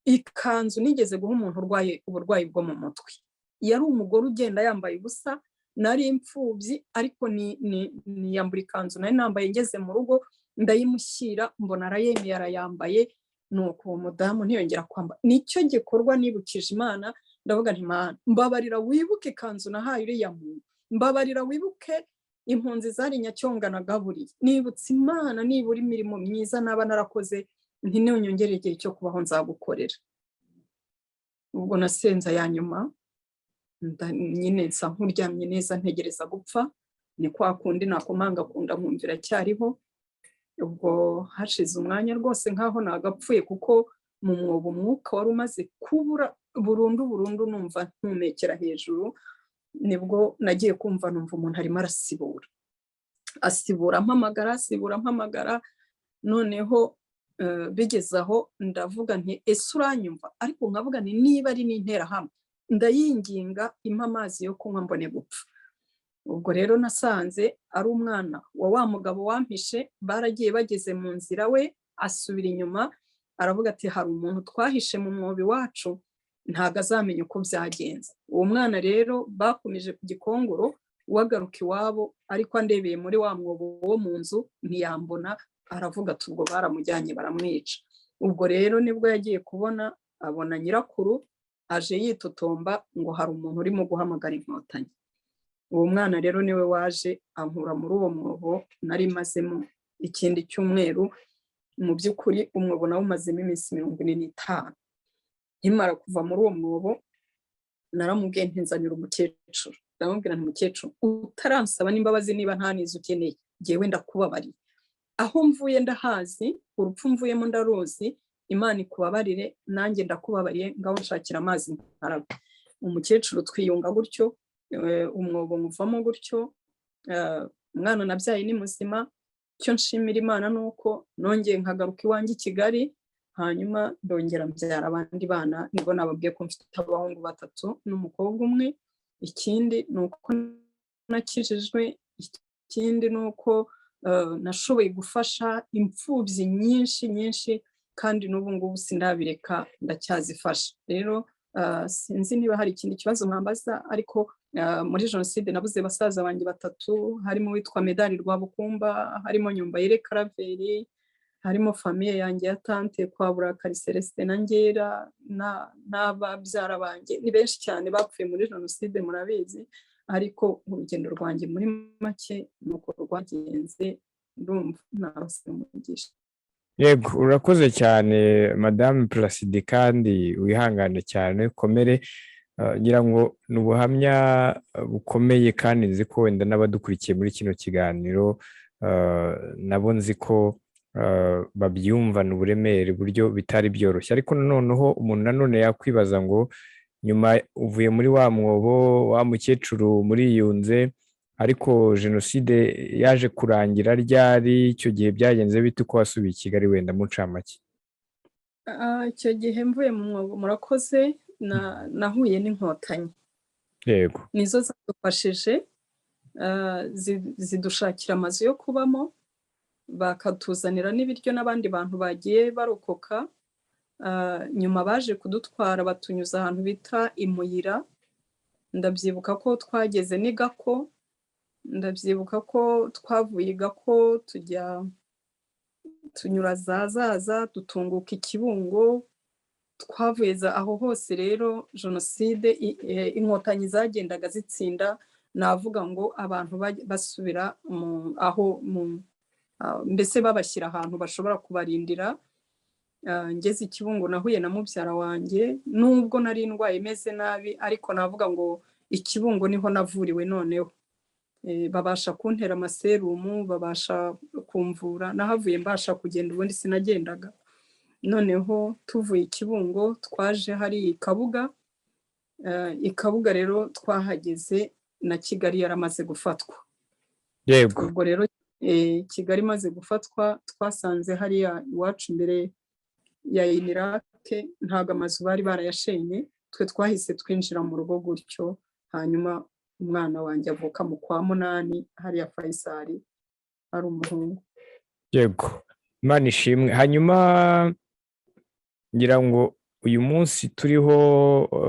ikanzu nigeze guha umuntu urwaye uburwayi bwo mu mutwe. Yari umugore ugenda yambaye ubusa, nari imfubyi, ariko niyambura ikanzu nari nambaye ngeze mu rugo, ndayimushyira, mbona arayemeye arayambaye, nuko uwo mudamu ntiyongera kwambara. Nicyo gikorwa nibukije Imana, ndavuga nti Mana, mbabarira wibuke ikanzu nahaye uriya muntu, mbabarira wibuke impunzi zari Nyacyonga nagaburiye, nibutse Imana nibura imirimo myiza naba narakoze, ntinyongere igihe cyo kubaho nzagukorera. Ubwo nasenza ya nyuma, nyine nsa nkuryamye neza ntegereza gupfa, ni kwa kundi nakomanga kunda nkumvira cyariho. Ubwo hashize umwanya rwose nkaho nagapfuye, kuko mu mwobo umwuka wari umaze kubura burundu, numva ntumekera hejuru. Nibwo nagiye kumva numva umuntu arimo asibura mpamagara, noneho bigeze aho ndavuga nti ese uranyumva? Ariko nkavuga nti niba ari n'interahamwe, ndayinginga impa amazi yo kunywa mbone gupfa. Ubwo rero nasanze ari umwana wa wa mugabo wampishe, baragiye bageze mu nzira, we asubira inyuma aravuga ati hari umuntu twahishe mu mwobo iwacu ntabwo azamenya uko byagenze. Uwo mwana rero bakomeje ku Gikongoro wagaruka iwabo, ariko andebeye muri wa mwobo wo mu nzu ntiyambona, aravuga ati ubwo baramujyanye baramwica. Ubwo rero nibwo yagiye kubona abona nyirakuru aje yitotomba ngo hari umuntu urimo guhamagara Inkotanyi. Uwo mwana rero niwe waje ankura muri uwo mwobo nari mazemo ikindi cyumweru. Mu by'ukuri umwobo nawo umazemo iminsi 45. Nkimara kuva muri uwo mwobo naramubwiye nti nzanira umukecuru. Ndamubwira nti mukecuru, utaransaba n'imbabazi niba nta nizo ukeneye, jyewe ndakubabariye. Aho mvuye ndahazi, urupfu mvuyemo ndaruzi, Imana ikubabarire, nanjye ndakubabariye, ngaho nshakira amazi nkarabe. Umukecuru twiyunga gutyo, umwobo muvamo gutyo. Umwana nabyaye ni muzima. Icyo nshimira Imana nuko nongeye nkagaruka iwanjye i Kigali, hanyuma ndongera mbyara abandi bana. Nibwo nababwiye ko mfite abahungu 3 n'umukobwa umwe. Ikindi nuko nakijijwe, ikindi nuko nashoboye gufasha imfubyi nyinshi, kandi n'ubu ngubu sindabireka, ndacyazifasha. Rero sinzi niba hari ikindi kibazo mwambaza, ariko muri jenoside nabuze basaza banjye 3, harimo witwa Medali Rwabukumba, harimo Nyumbayire Karaveri, harimo famiye yanjye ya tante kwa Burakari Celestin na Ngera, n'ababyara banjye ni benshi cyane bapfuye muri jenoside murabizi. Ariko urugendo rwanjye muri make nuko rwagenze, ndumva narose umugisha. Yego, urakoze cyane Madame Placide, kandi wihangane cyane, ukomere. Ngira ngo ni ubuhamya bukomeye, kandi nzi ko wenda n'abadukurikiye muri kino kiganiro nabo nzi ko babyumvana uburemere buryo bitari byoroshye. Ariko noneho umuntu nanone yakwibaza ngo nyuma uvuye muri wa mwobo, wa mukecuru muriyunze, ariko jenoside yaje kurangira ryari? Icyo gihe byagenze bite uko wasubiye i Kigali, wenda mu ncamake? Icyo gihe mvuye mu mwobo, murakoze, nahuye n'Inkotanyi. Yego. Nizo zadufashije, zidushakira amazu yo kubamo, bakatuzanira n'ibiryo n'abandi bantu bagiye barokoka. Nyuma baje kudutwara batunyuza ahantu bita Imuyira. Ndabyibuka ko twageze ni Gako, ndabyibuka ko twavuye Gako tunyura Zaza, dutunguka Ikibungo, twavuye aho hose. Rero jenoside Inkotanyi zagendaga zitsinda, navuga ngo abantu basubira aho mbese babashyira ahantu bashobora kubarindira. Ngeze Ikibungo nahuye na mubyara wanjye, nubwo nari ndwaye imeze nabi, ariko navuga ngo Ikibungo niho navuriwe. Noneho babasha kuntera amaserumu, babasha kumvura, nahavuye mbasha kugenda, ubundi sinagendaga. Noneho tuvuye Ikibungo twaje hari Kabuga. Kabuga rero twahageze na Kigali yaramaze gufatwa. Yego. Ubwo rero Kigali imaze gufatwa, twasanze hariya iwacu imbere ya Inirake ntabwo amazu bari barayashenye. Twe twahise twinjira mu rugo gutyo, hanyuma umwana wanjye avuka mu kwa 8 hariya Faisal, ari umuhungu. Yego, Imana ishimwe. Hanyuma ngira ngo uyu munsi turiho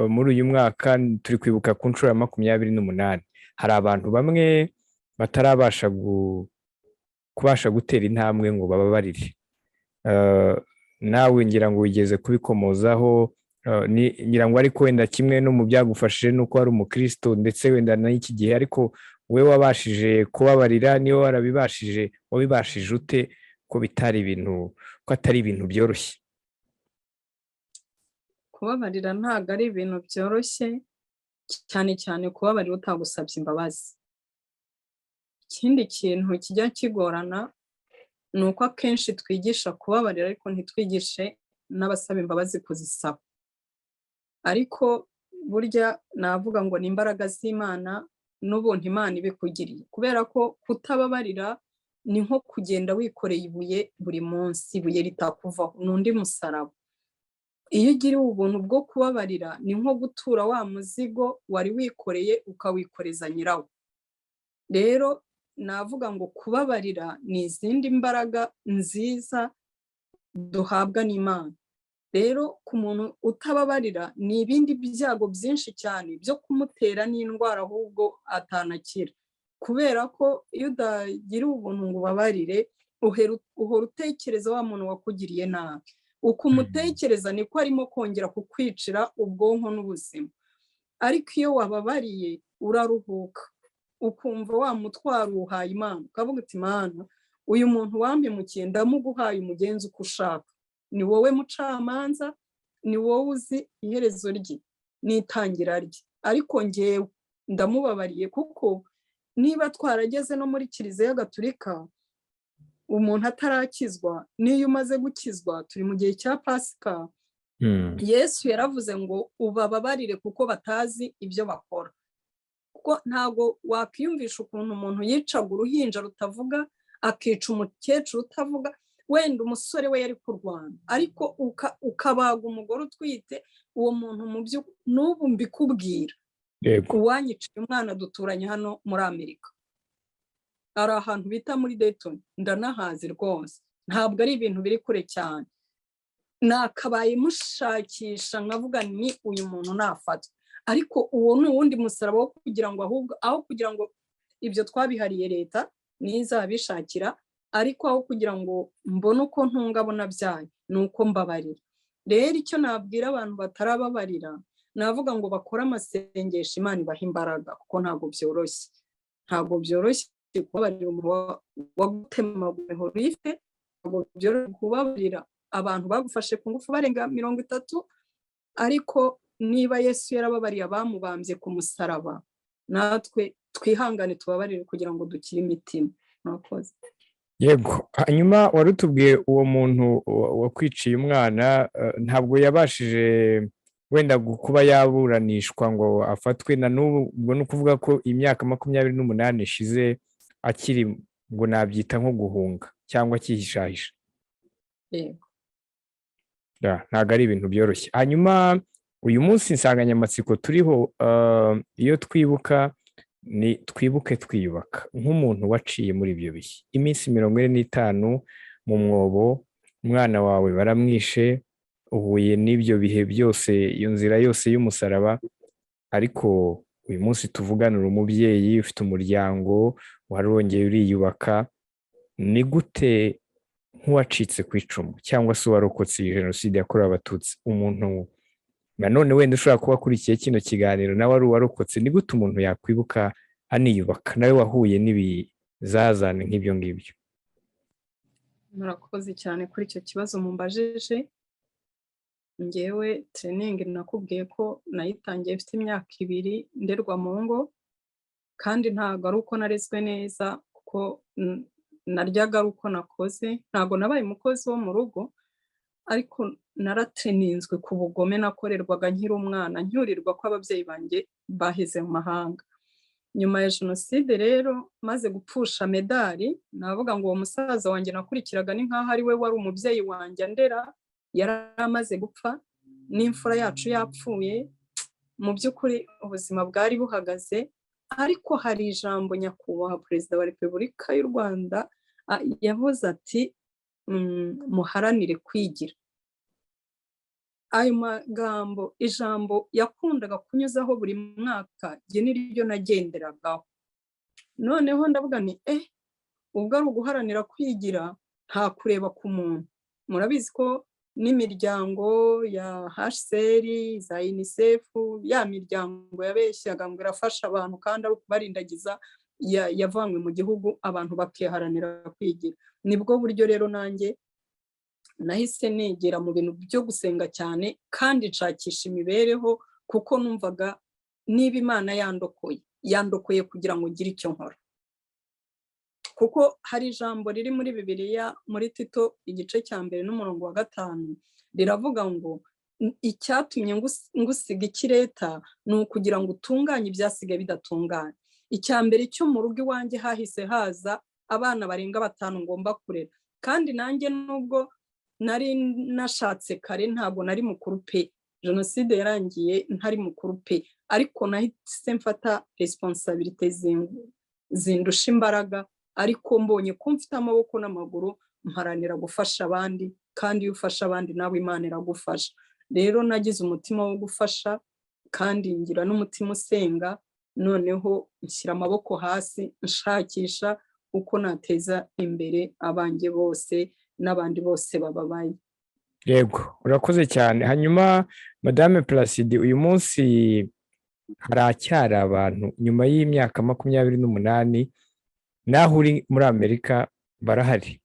muri uyu mwaka turi kwibuka ku nshuro ya 28. Hari abantu bamwe batarabasha kubasha gutera intambwe ngo bababarire. Nawe ngira ngo wigeze kubikomozaho, ngira ngo ariko wenda kimwe no mu byagufashije nuko ari umukristo, ndetse wenda n'iki gihe, ariko we wabashije kubabarira, niyo warabibashije, wabibashije ute ko bitari ibintu, ko atari ibintu byoroshye? Kubabarira ntabwo ari ibintu byoroshye, cyane cyane kubabarira utagusabye imbabazi. Ikindi kintu kijya kigorana ni uko akenshi twigisha kubabarira, ariko ntitwigishe n'abasaba imbabazi kuzisaba. Ariko burya navuga ngo ni imbaraga z'Imana n'ubuntu Imana ibikugiriye, kubera ko kutababarira ni nko kugenda wikoreye ibuye buri munsi, ibuye ritakuvaho, n'undi musaraba. Iyo ugiriwe ubuntu bwo kubabarira, ni nko gutura wa muzigo wari wikoreye ukawikoreza nyirawo. Rero navuga ngo kubabarira ni izindi mbaraga nziza duhabwa n'Imana. rero ku muntu utababarira ni ibindi byago byinshi cyane byo kumutera n'indwara ahubwo atanakira, kubera ko iyo udagira ubuntu ngo ubabarire uhora utekereza wa muntu wakugiriye nabi, uko umutekereza niko arimo kongera kukwicira ubwonko n'ubuzima, ariko iyo wababariye uraruhuka ukumva wa mutwaro uhaye Imana, ukavuga uti Mana uyu muntu wampemukiye ndamuguhaye umugenzi uko ushaka, ni wowe mucamanza, ni wowe uzi iherezo rye n'itangira rye, ariko njyewe ndamubabariye kuko niba twarageze no muri Kiliziya Gatulika umuntu atarakizwa, n'iyo umaze gukizwa turi mu gihe cya Pasika, Yesu yaravuze ngo ubababarire kuko batazi ibyo bakora, kuko ntabwo wakwiyumvisha ukuntu umuntu yicaga uruhinja rutavuga akica umukecuru utavuga, wenda umusore we yari kurwana, ariko ukabaga umugore utwite, uwo muntu mu byo n'ubu mbikubwira, uwanyiciye umwana duturanye hano muri Amerika, ari ahantu bita muri Dayton, ndanahazi rwose, ntabwo ari ibintu biri kure cyane, nakabaye mushakisha nkavuga ni uyu muntu nafatwa, ariko uwo ni uwundi musaraba wo kugira ngo ahubwo aho kugira ngo ibyo twabihariye leta n'izabishakira, ariko aho kugira ngo mbone uko ntungabona byayo ni uko mbabarira. Rero icyo nabwira abantu batarababarira navuga ngo bakore amasengesho Imana ibaha imbaraga, kuko ntabwo byoroshye kubabarira umuntu wagutemaguye horife, ntabwo byoroshye kubabarira abantu bagufashe ku ngufu barenga 30, ariko niba Yesu yarababariye abamubambye ku musaraba, natwe twihangane tubabarire kugira ngo dukire imitima. Murakoze. Yego, hanyuma warutubwiye uwo muntu wakwiciye umwana ntabwo yabashije wenda kuba yaburanishwa ngo afatwe, na n'ubu ubwo ni ukuvuga ko imyaka 28 ishize akiri, ngo nabyita nko guhunga cyangwa akihishahisha. Yego. Ntabwo ari ibintu byoroshye. Hanyuma uyu munsi insanganyamatsiko turiho, iyo twibuka ni twibuke twiyubaka, nk'umuntu waciye muri ibyo bihe iminsi 45 mu mwobo, umwana wawe baramwishe, uhuye n'ibyo bihe byose, iyo nzira yose y'umusaraba, ariko uyu munsi tuvuganira umubyeyi ufite umuryango, warongeye uriyubaka. Ni gute nk'uwacitse ku icumu cyangwa se uwarokotse Jenoside yakorewe Abatutsi, umuntu nanone wenda ushobora kuba akurikiye kino kiganiro nawe ari uwarokotse, ni gute umuntu yakwibuka aniyubaka, nawe wahuye n'ibizazane nk'ibyo ngibyo? Murakoze cyane kuri icyo kibazo mumbajije. Ngewe training nakubwiye ko nayitangiye mfite imyaka 2 nderwa mu ngo, kandi ntabwo ari uko narezwe neza, kuko naryaga ari uko nakoze, ntabwo nabaye umukozi wo mu rugo, ariko narateninzwe ku bugome nakorerwaga nkiri umwana, ncyurirwa ko ababyeyi banjye baheze mu mahanga. Nyuma ya Jenoside rero maze gupfusha medali, navuga ngo uwo musaza wanjye nakurikiraga ni nkaho ari we wari umubyeyi wanjye ndera, yaramaze gupfa, n'imfura yacu yapfuye, mu by'ukuri ubuzima bwari buhagaze, ariko hari ijambo nyakubahwa Perezida wa Repubulika y'u Rwanda yavuze ati muharanire kwigira. Ayo magambo, ijambo yakundaga kunyuzaho buri mwaka, jye niryo nagenderagaho. Noneho ndavuga ni ubwo ari uguharanira kwigira, nta kureba ku muntu. Murabizi ko n'imiryango ya HCR, za UNICEF, ya miryango yabeshyaga ngo irafasha abantu kandi ari ukubarindagiza, yavanywe mu gihugu abantu bakiharanira kwigira. Nibwo buryo rero nanjye nahise negera mu bintu byo gusenga cyane, kandi nshakisha imibereho, kuko numvaga niba Imana yandokoye kugira ngo ngire icyo nkora. Kuko hari ijambo riri muri Bibiliya muri Tito igice cya 2 n'umurongo wa 5, riravuga ngo icyatumye ngusiga ikireta ni ukugira ngo utunganye ibyasigaye bidatunganye. Icya mbere cyo mu rugo iwanjye hahise haza abana barenga 5 ngomba kurera, kandi nanjye nubwo nari nashatse kare ntabwo nari mukuru pe, Jenoside yarangiye ntari mukuru pe, ariko nahise mfata responsabilité zindusha imbaraga, ariko mbonye ko mfite amaboko n'amaguru mparanira gufasha abandi, kandi iyo ufasha abandi nawe Imana iragufasha. Rero nagize umutima wo gufasha kandi ngira n'umutima usenga, noneho nshyira amaboko hasi nshakisha uko nateza imbere abanjye bose n'abandi bose bababaye. Yego, urakoze cyane. Hanyuma Madame Placide, uyu munsi haracyari abantu nyuma y'imyaka 28 naho uri muri Amerika barahari,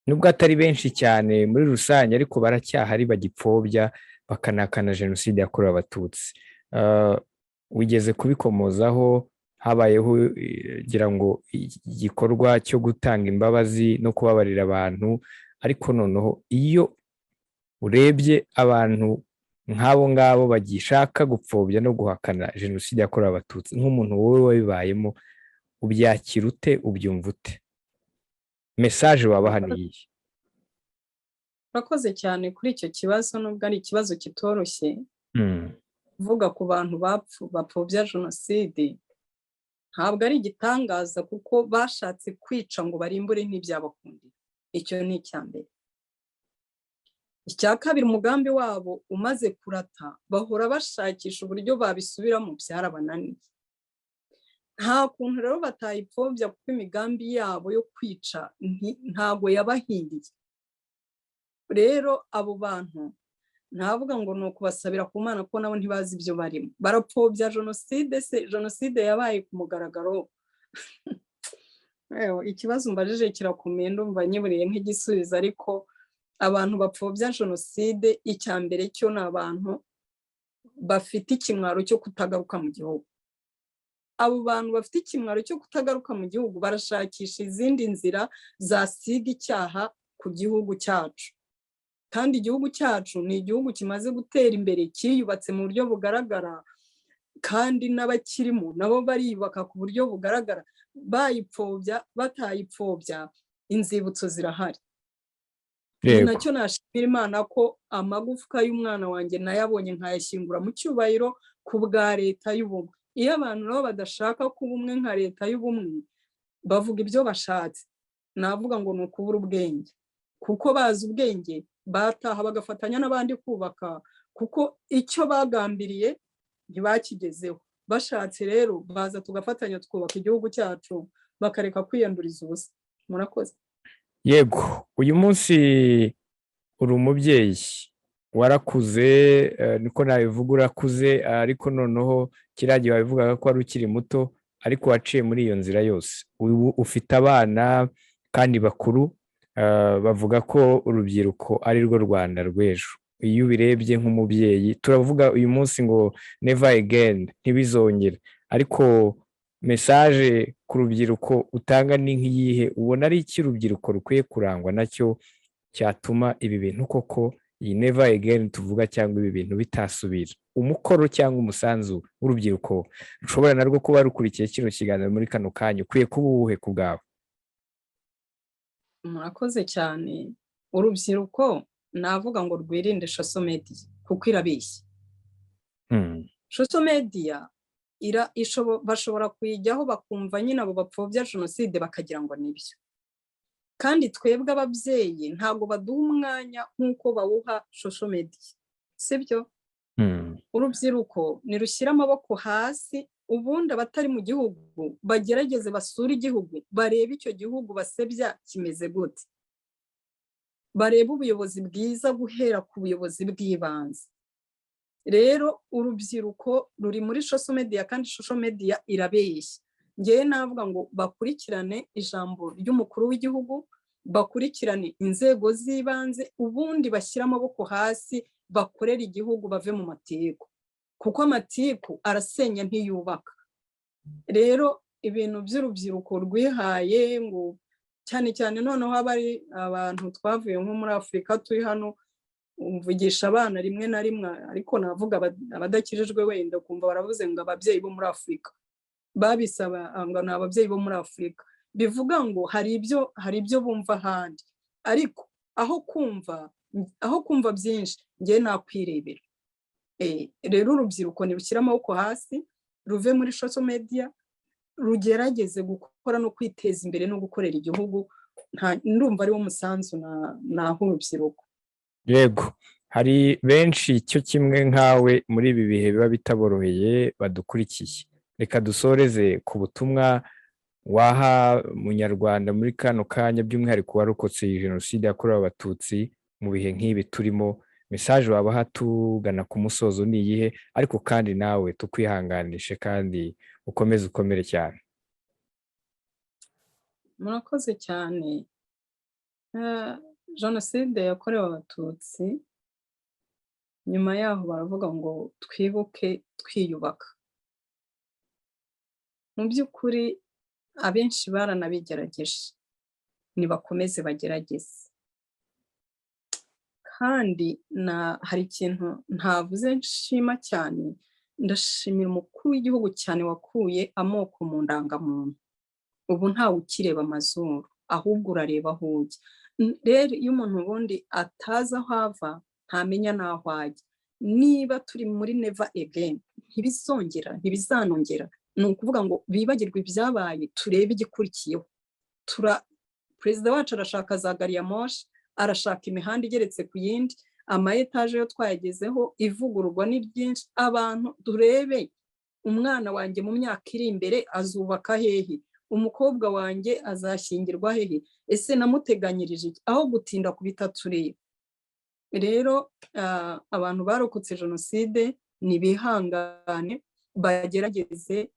nubwo atari benshi cyane muri rusange, ariko baracyahari bagipfobya bakanakana jenoside yakorewe abatutsi. Wigeze kubikomozaho, habayeho gira ngo igikorwa cyo gutanga imbabazi no kubabarira abantu, ariko noneho iyo urebye abantu nk'abo ngabo bagishaka gupfobya no guhakana jenoside yakorewe abatutsi, nk'umuntu wowe wabibayemo, ubyakira ute, ubyumva ute? Message wabaha ni iyi? Urakoze cyane kuri icyo kibazo, nubwo ari ikibazo kitoroshye. Kuvuga ku bantu bapfobya jenoside ntabwo ari igitangaza, kuko bashatse kwica ngo barimbure n'ibyabakundira. Icyo ni icya mbere. Icya kabiri, umugambi wabo umaze kurata bahora bashakisha uburyo babisubiramo, byarabananiye. Nta kuntu rero batayipfobya, kuko imigambi yabo yo kwica ntago yabahindiye. Rero abo bantu ntavuga ngo ni ukubasabira ku Mana, ko nabo ntibazi ibyo barimo. Barapfobya jenoside, se jenoside yabaye ku mugaragaro. Ikibazo mbajije kirakomeye, ndumva nyiburiye nk'igisubizo, ariko abantu bapfobya jenoside, icya mbere cyo ni abantu bafite ikimwaro cyo kutagaruka mu gihugu. Abo bantu bafite ikimwaro cyo kutagaruka mu gihugu barashakisha izindi nzira zasiga icyaha ku gihugu cyacu. Kandi igihugu cyacu ni igihugu kimaze gutera imbere, kiyubatse mu buryo bugaragara, kandi n'abakirimo nabo bariyubaka ku buryo bugaragara. Bayipfobya batayipfobya, inzibutso zirahari. Ni nacyo nashimira Imana ko amagufwa y'umwana wanjye nayabonye nkayashyingura mu cyubahiro ku bwa leta y'ubumwe. Iyo abantu nabo badashaka kuba umwe nka leta y'ubumwe, bavuga ibyo bashatse, navuga ngo ni ukubura ubwenge, kuko bazi ubwenge bataha bagafatanya n'abandi kubaka, kuko icyo bagambiriye ntibakigezeho. Bashatse rero baza tugafatanya twubaka igihugu cyacu, bakareka kwiyanduriza ubusa. Murakoze. Yego, uyu munsi uri umubyeyi, warakuze, niko nabivuga, urakuze, ariko noneho kiriya gihe wabivugaga ko wari ukiri muto, ariko waciye muri iyo nzira yose. Ufite abana kandi bakuru, bavuga ko urubyiruko ari rwo Rwanda rw'ejo. Iyo ubirebye nk'umubyeyi, turavuga uyu munsi ngo never again, ntibizongere, ariko message ku rubyiruko utanga ni nk'iyihe? Ubona ari iki urubyiruko rukwiye kurangwa nacyo cyatuma ibi bintu koko, iyi never again tuvuga, cyangwa ibi bintu bitasubira? Umukoro cyangwa umusanzu w'urubyiruko rushobora narwo kuba rukurikiye kino kiganiro muri kano kanya ukwiye kuba uwuhe ku bwawe? Murakoze cyane. Urubyiruko navuga ngo rwirinde social media, kuko irabeshya. Social media bashobora kuyijyaho bakumva nyine abo bapfobya jenoside bakagira ngo nibyo. Kandi twebwe ababyeyi ntabwo baduha umwanya nk'uko bawuha social media, sibyo? Urubyiruko nirushyira amaboko hasi, ubundi abatari mu gihugu bagerageze basura igihugu, barebe icyo gihugu basebya kimeze gute, barebe ubuyobozi bwiza guhera ku buyobozi bw'ibanze. Rero urubyiruko ruri muri social media, kandi social media irabeshya. Ngewe navuga ngo bakurikirane ijambo ry'umukuru w'igihugu, bakurikirane inzego z'ibanze, ubundi bashyira amaboko hasi, bakorera igihugu, bave mu matiku, kuko amatiku arasenya ntiyubaka. Rero ibintu by'urubyiruko rwihaye ngo cyane cyane noneho abari abantu twavuye nko muri Afurika turi hano, umvugisha abana rimwe na rimwe, ariko navuga abadakijijwe wenda kumva baravuze ngo ababyeyi bo muri Afurika, babisaba ngo ni ababyeyi bo muri Afurika. Bivuga ngo hari ibyo bumva ahandi, ariko aho kumva byinshi ngewe nakwirebera. Rero urubyiruko nirushyira amaboko hasi, ruve muri social media, rugerageze gukora no kwiteza imbere no gukorera igihugu, ndumva ari wo musanzu naho urubyiruko. Yego, hari benshi cyo kimwe nkawe muri ibi bihe biba bitaboroheye badukurikiye. Reka dusoreze ku butumwa waha munyarwanda muri kano kanya, by'umwihariko warokotse iyi jenoside yakorewe abatutsi mu bihe nk'ibi turimo. Message wabaha tugana ku musozo ni iyihe? Ariko kandi nawe tukwihanganishe kandi ukomeze ukomere cyane. Murakoze cyane. Jenoside yakorewe abatutsi, nyuma yaho baravuga ngo twibuke twiyubaka. Mu by'ukuri abenshi baranabigerageje, nibakomeze bagerageze. Kandi hari ikintu ntavuze nshima cyane, ndashimira umukuru w'igihugu cyane wakuye amoko mu ndangamuntu. Ubu ntawe ukireba amazuru, ahubwo urareba aho ujya. Rero iyo umuntu ubundi atazi aho ava, ntamenya n'aho ajya. Niba turi muri never again, ntibizanongera. Ni ukuvuga ngo bibagirwe ibyabaye, turebe igikurikiyeho. Perezida wacu arashaka za gari ya moshi, arashaka imihanda igeretse ku yindi, ama etaje yo twayagezeho, ivugururwa ni byinshi. Abantu turebe, umwana wanjye mu myaka iri imbere azubaka hehe, umukobwa wanjye azashyingirwa hehe, ese namuteganyirije iki? Aho gutinda ku bitatureba. Rero abantu barokotse jenoside nibihangane, bagerageze,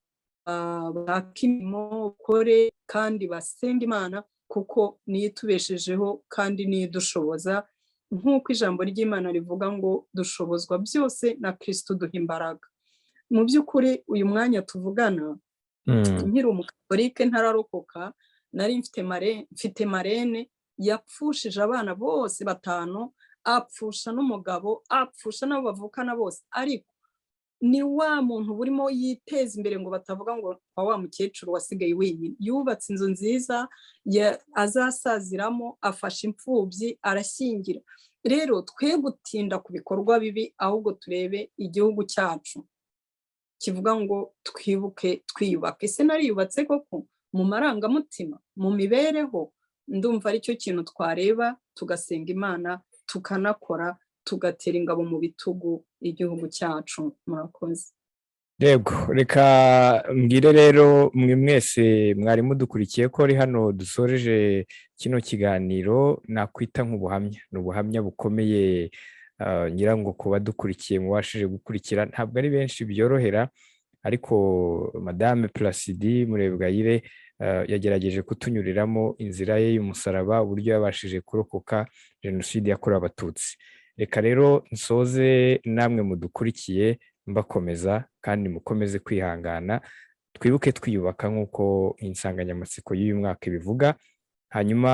bakimimo kore kandi basenga Imana, kuko niyo itubeshejeho kandi niyo idushoboza. Nk'uko ijambo ry'Imana rivuga ngo dushobozwa byose na Kristo duha imbaraga. Mu by'ukuri uyu mwanya tuvugana, nkiri umukatolike ntararokoka, nari mfite marene yapfushije abana bose 5, apfusha n'umugabo, apfusha n'abo bavukana bose. Ariko ni wa muntu burimo yiteza imbere ngo batavuga ngo wa mukecuru wasigaye wenyine. Yubatse inzu nziza azasaziramo, afasha imfubyi, arashyingira. Rero twe gutinda ku bikorwa bibi, ahubwo turebe igihugu cyacu kivuga ngo twibuke twiyubake. Ese nariyubatse koko mu marangamutima, mu mibereho? Ndumva ari cyo kintu twareba, tugasenga Imana, tukanakora, tugatera ingabo mu bitugu igihugu cyacu. Murakoze. Yego, reka mbwire rero mwe mwese mwari mudukurikiye ko ari hano dusoreje kino kiganiro nakwita nk'ubuhamya. Ni ubuhamya bukomeye, ngira ngo kuba dukurikiye mubashije gukurikira. Ntabwo ari benshi byorohera, ariko Madame Placide Murebwayire yagerageje kutunyuriramo inzira ye y'umusaraba, uburyo yabashije kurokoka jenoside yakorewe abatutsi. Reka rero nsoze namwe mudukurikiye mbakomeza, kandi mukomeze kwihangana, twibuke twiyubaka nk'uko insanganyamatsiko y'uyu mwaka ibivuga. Hanyuma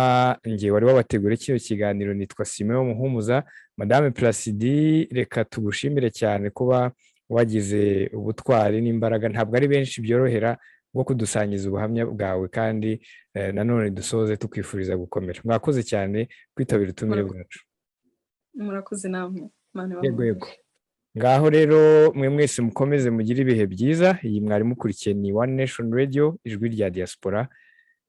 ngiye wari wabategura kino kiganiro, nitwa Simeon Muhumuza. Madame Placide, reka tugushimire cyane kuba wagize ubutwari n'imbaraga. Ntabwo ari benshi byorohera bwo kudusangiza ubuhamya bwawe, kandi nanone dusoze tukwifuriza gukomera. Mwakoze cyane kwitabira ubutumire bwacu. Murakoze namwe. Yego. Ngaho rero mwe mwese mukomeze mugire ibihe byiza. Iyi mwari mukurikiye ni One Nation Radio, ijwi rya diaspora.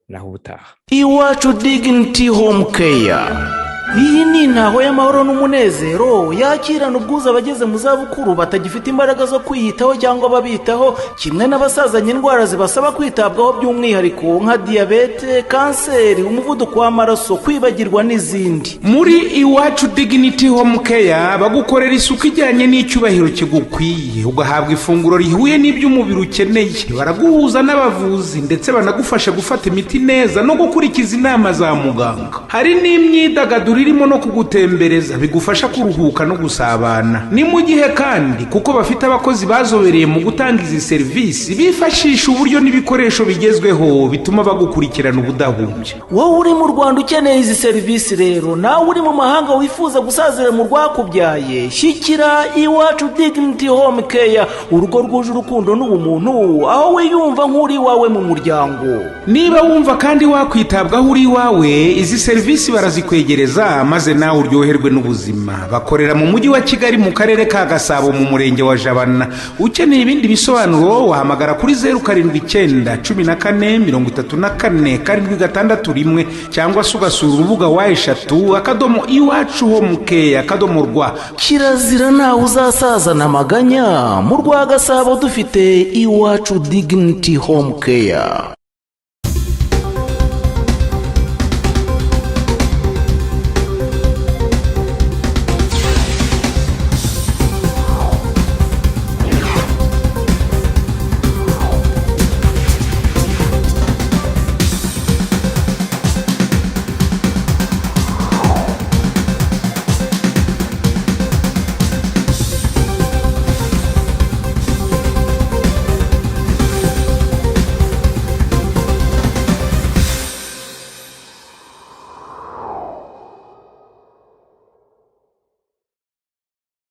Naho ubutaha. Iwacu Dignity Home Care. Iyi ni intaho y'amahoro n'umunezero yakirana ubwuzu abageze mu zabukuru batagifite imbaraga zo kwiyitaho cyangwa babitaho, kimwe n'abasazanye indwara zibasaba kwitabwaho by'umwihariko nka diyabete, kanseri, umuvuduko w'amaraso, kwibagirwa n'izindi. Muri Iwacu Dignity Home Care bagukorera isuku ijyanye n'icyubahiro kigukwiye, ugahabwa ifunguro rihuye n'iby'umubiri ukeneye. Baraguhuza n'abavuzi ndetse banagufasha gufata imiti neza no gukurikiza inama za muganga. Hari n'imyidagaduro irimo no kugutembereza bigufasha kuruhuka no gusabana. Ni mu gihe kandi kuko bafite abakozi bazobereye mu gutanga izi serivisi, bifashisha uburyo n'ibikoresho bigezweho bituma bagukurikirana ubudahumbya. Wowe uri mu Rwanda ukeneye izi serivisi rero, nawe uri mu mahanga wifuza gusazira mu rwakubyaye, shyikira Iwacu Dignity Home Care, urugo rwuje urukundo n'ubumuntu, aho wiyumva nk'uri wawe mu muryango. Niba wumva kandi wakwitabwaho uri wawe, izi serivisi barazikwegereza maze nawe uryoherwe n'ubuzima. Bakorera mu mujyi wa Kigali mu karere ka Gasabo mu murenge wa Jabana. Ukeneye ibindi bisobanuro wahamagara kuri 07893434 cyangwa se ugasura urubuga wa eshatu @iwachuhomecare.rw. Kirazira nawe uzasazana amaganya. Mu rwa Gasabo dufite Iwacu Dignity Home Care.